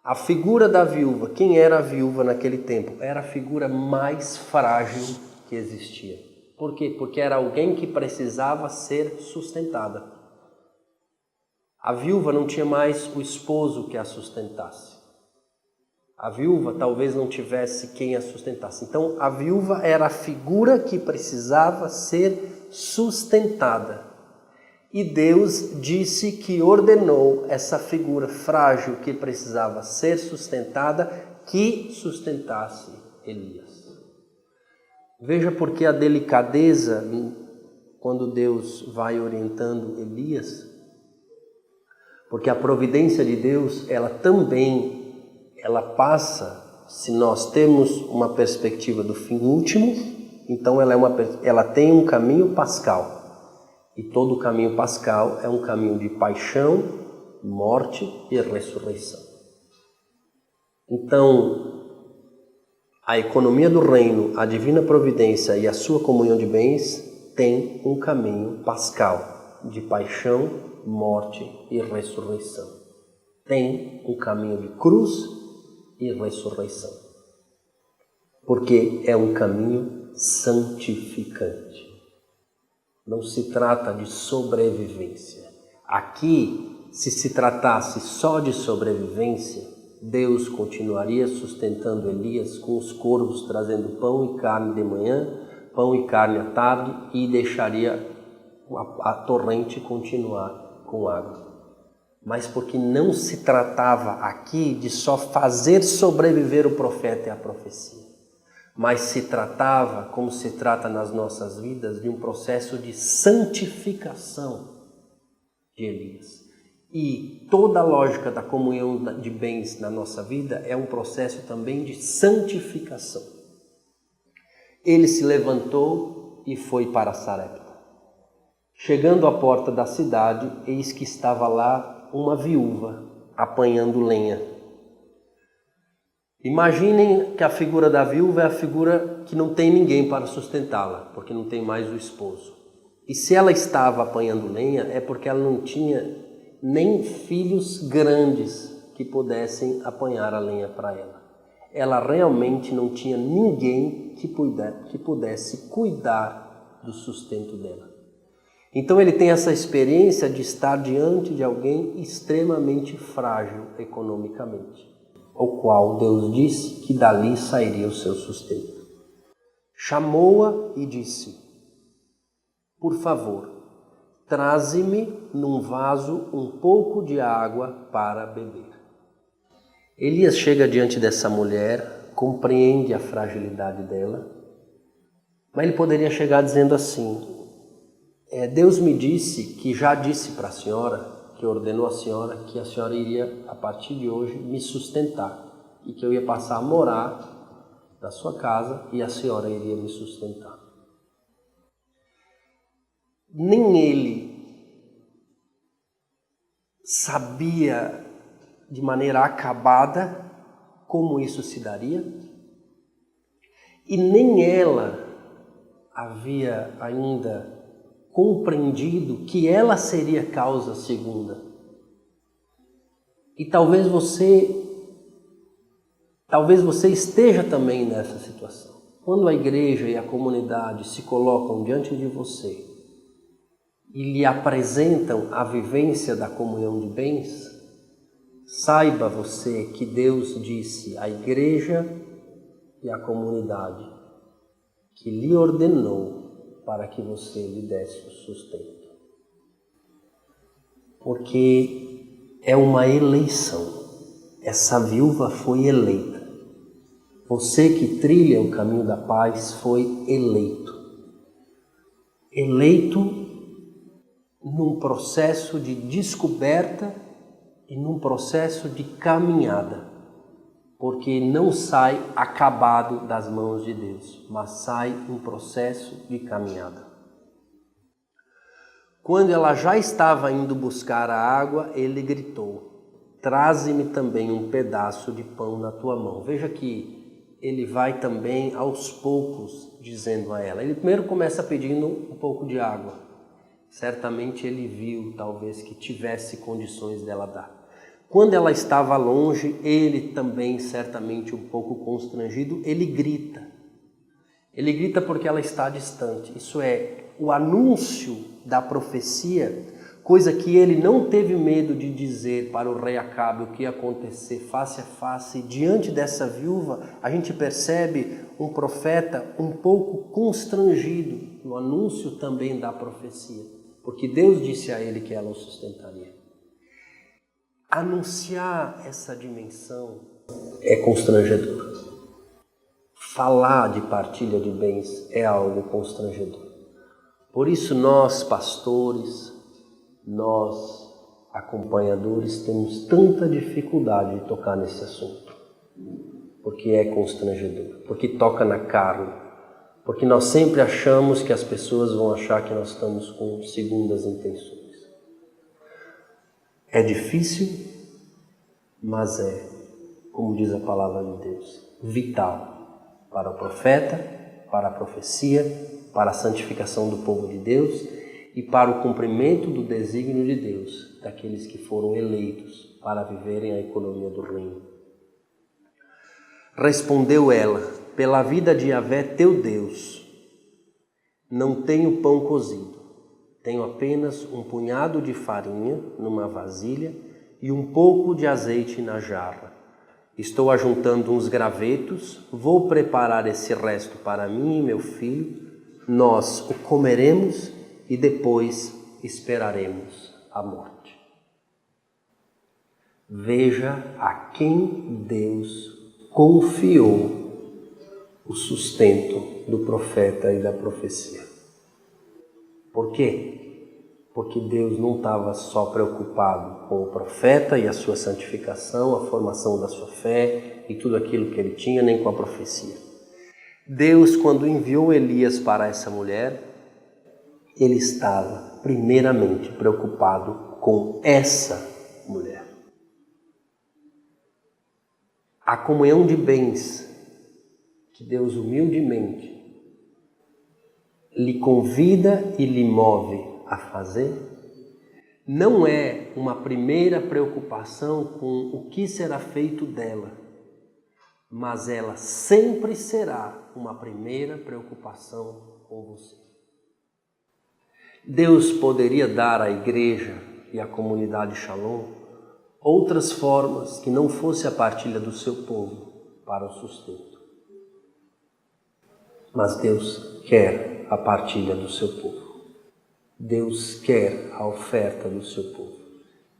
A figura da viúva, quem era a viúva naquele tempo? Era a figura mais frágil que existia. Por quê? Porque era alguém que precisava ser sustentada. A viúva não tinha mais o esposo que a sustentasse. A viúva talvez não tivesse quem a sustentasse. Então, a viúva era a figura que precisava ser sustentada. E Deus disse que ordenou essa figura frágil que precisava ser sustentada, que sustentasse Elias. Veja porque a delicadeza, quando Deus vai orientando Elias, porque a providência de Deus, ela passa Se nós temos uma perspectiva do fim último, então ela tem um caminho pascal. E todo o caminho pascal é um caminho de paixão, morte e ressurreição. Então, a economia do reino, a divina providência e a sua comunhão de bens tem um caminho pascal de paixão, morte e ressurreição. Tem um caminho de cruz e ressurreição. Porque é um caminho santificante. Não se trata de sobrevivência. Aqui, se tratasse só de sobrevivência, Deus continuaria sustentando Elias com os corvos trazendo pão e carne de manhã, pão e carne à tarde, e deixaria a torrente continuar com água. Mas porque não se tratava aqui de só fazer sobreviver o profeta e a profecia, mas se tratava, como se trata nas nossas vidas, de um processo de santificação de Elias. E toda a lógica da comunhão de bens na nossa vida é um processo também de santificação. Ele se levantou e foi para Sarepta. Chegando à porta da cidade, eis que estava lá uma viúva apanhando lenha. Imaginem que a figura da viúva é a figura que não tem ninguém para sustentá-la, porque não tem mais o esposo. E se ela estava apanhando lenha, é porque ela não tinha nem filhos grandes que pudessem apanhar a lenha para ela. Ela realmente não tinha ninguém que pudesse cuidar do sustento dela. Então ele tem essa experiência de estar diante de alguém extremamente frágil economicamente, ao qual Deus disse que dali sairia o seu sustento. Chamou-a e disse: por favor, traze-me num vaso um pouco de água para beber. Elias chega diante dessa mulher, compreende a fragilidade dela, mas ele poderia chegar dizendo assim: Deus me disse que já disse para a senhora, que ordenou a senhora, que a senhora iria, a partir de hoje, me sustentar e que eu ia passar a morar na sua casa e a senhora iria me sustentar. Nem ele sabia de maneira acabada como isso se daria, e nem ela havia ainda compreendido que ela seria causa segunda. E talvez você esteja também nessa situação. Quando a igreja e a comunidade se colocam diante de você e lhe apresentam a vivência da comunhão de bens, saiba você que Deus disse à igreja e à comunidade que lhe ordenou para que você lhe desse o sustento. Porque é uma eleição. Essa viúva foi eleita. Você que trilha o caminho da paz foi eleito. Eleito num processo de descoberta e num processo de caminhada. Porque não sai acabado das mãos de Deus, mas sai um processo de caminhada. Quando ela já estava indo buscar a água, ele gritou: traze-me também um pedaço de pão na tua mão. Veja que ele vai também aos poucos dizendo a ela. Ele primeiro começa pedindo um pouco de água. Certamente ele viu, talvez, que tivesse condições dela dar. Quando ela estava longe, ele também, certamente um pouco constrangido, ele grita. Ele grita porque ela está distante. Isso é o anúncio da profecia, coisa que ele não teve medo de dizer para o rei Acabe o que ia acontecer face a face. Diante dessa viúva, a gente percebe um profeta um pouco constrangido no anúncio também da profecia, porque Deus disse a ele que ela o sustentaria. Anunciar essa dimensão é constrangedor. Falar de partilha de bens é algo constrangedor. Por isso nós, pastores, nós, acompanhadores, temos tanta dificuldade de tocar nesse assunto. porque é constrangedor, porque toca na carne, porque nós sempre achamos que as pessoas vão achar que nós estamos com segundas intenções. É difícil, mas é, como diz a palavra de Deus, vital para o profeta, para a profecia, para a santificação do povo de Deus e para o cumprimento do desígnio de Deus, daqueles que foram eleitos para viverem a economia do reino. Respondeu ela: pela vida de Yahvé teu Deus, não tenho pão cozido, tenho apenas um punhado de farinha numa vasilha e um pouco de azeite na jarra. Estou ajuntando uns gravetos, vou preparar esse resto para mim e meu filho, nós o comeremos e depois esperaremos a morte. Veja a quem Deus confiou o sustento do profeta e da profecia. Por quê? Porque Deus não estava só preocupado com o profeta e a sua santificação, a formação da sua fé e tudo aquilo que ele tinha, nem com a profecia. Deus, quando enviou Elias para essa mulher, ele estava primeiramente preocupado com essa mulher. A comunhão de bens que Deus humildemente lhe convida e lhe move a fazer, não é uma primeira preocupação com o que será feito dela, mas ela sempre será uma primeira preocupação com você. Deus poderia dar à igreja e à comunidade Shalom outras formas que não fosse a partilha do seu povo para o sustento. Mas Deus quer a partilha do seu povo. Deus quer a oferta do seu povo.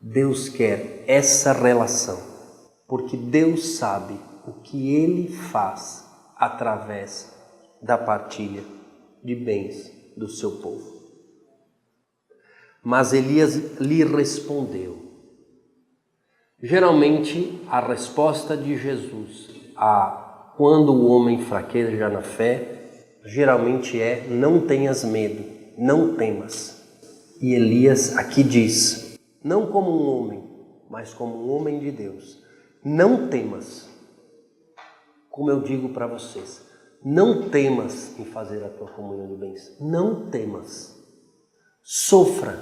Deus quer essa relação, porque Deus sabe o que Ele faz através da partilha de bens do seu povo. Mas Elias lhe respondeu. Geralmente, a resposta de Jesus a quando o homem fraqueja na fé, geralmente é: não tenhas medo, não temas. E Elias aqui diz, não como um homem, mas como um homem de Deus: não temas. Como eu digo para vocês, não temas em fazer a tua comunhão de bens. Não temas. Sofra.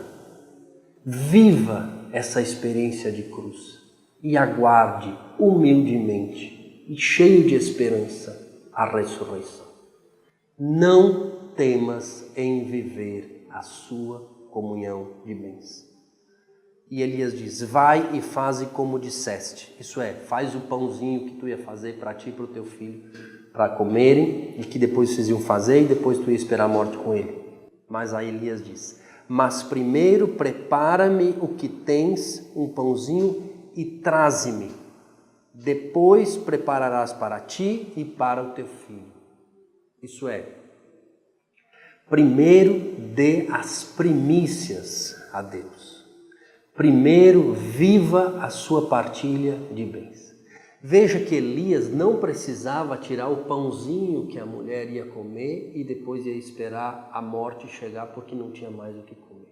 Viva essa experiência de cruz. E aguarde humildemente e cheio de esperança a ressurreição. Não temas em viver a sua comunhão de bens. E Elias diz: vai e faze como disseste. Isso é, faz o pãozinho que tu ia fazer para ti e para o teu filho, para comerem, e que depois vocês iam fazer e depois tu ia esperar a morte com ele. Mas aí Elias diz: mas primeiro prepara-me o que tens, um pãozinho, e traze-me. Depois prepararás para ti e para o teu filho. Isso é, primeiro dê as primícias a Deus. Primeiro viva a sua partilha de bens. Veja que Elias não precisava tirar o pãozinho que a mulher ia comer e depois ia esperar a morte chegar porque não tinha mais o que comer.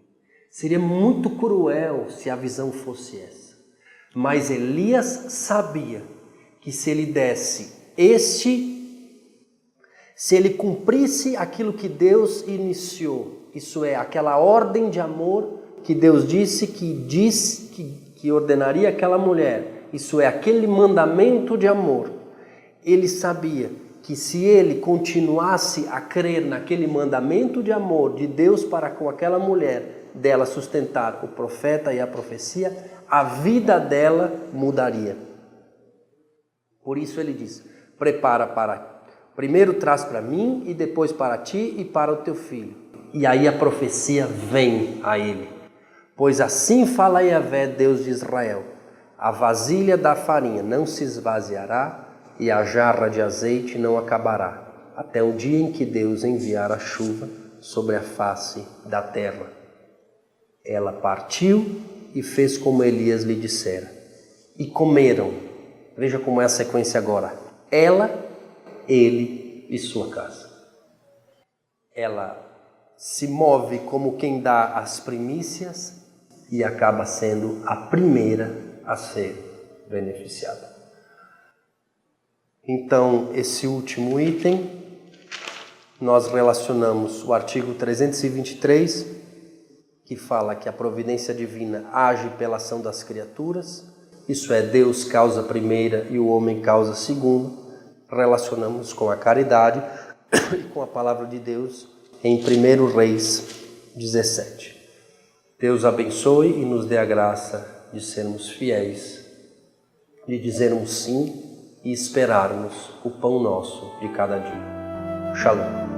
Seria muito cruel se a visão fosse essa. Mas Elias sabia que se ele desse se ele cumprisse aquilo que Deus iniciou, isso é, aquela ordem de amor que Deus disse que ordenaria aquela mulher, isso é, aquele mandamento de amor, ele sabia que se ele continuasse a crer naquele mandamento de amor de Deus para com aquela mulher, dela sustentar o profeta e a profecia, a vida dela mudaria. Por isso ele diz: primeiro traz para mim e depois para ti e para o teu filho. E aí a profecia vem a ele. Pois assim fala Yahvé, Deus de Israel: a vasilha da farinha não se esvaziará e a jarra de azeite não acabará, até o dia em que Deus enviar a chuva sobre a face da terra. Ela partiu e fez como Elias lhe dissera. E comeram. Veja como é a sequência agora. ela, ele e sua casa. Ela se move como quem dá as primícias e acaba sendo a primeira a ser beneficiada. Então, esse último item, nós relacionamos o artigo 323, que fala que a providência divina age pela ação das criaturas, isso é, Deus causa primeira e o homem causa segunda. Relacionamos com a caridade e com a palavra de Deus em 1 Reis 17. Deus abençoe e nos dê a graça de sermos fiéis, de dizermos sim e esperarmos o pão nosso de cada dia. Shalom.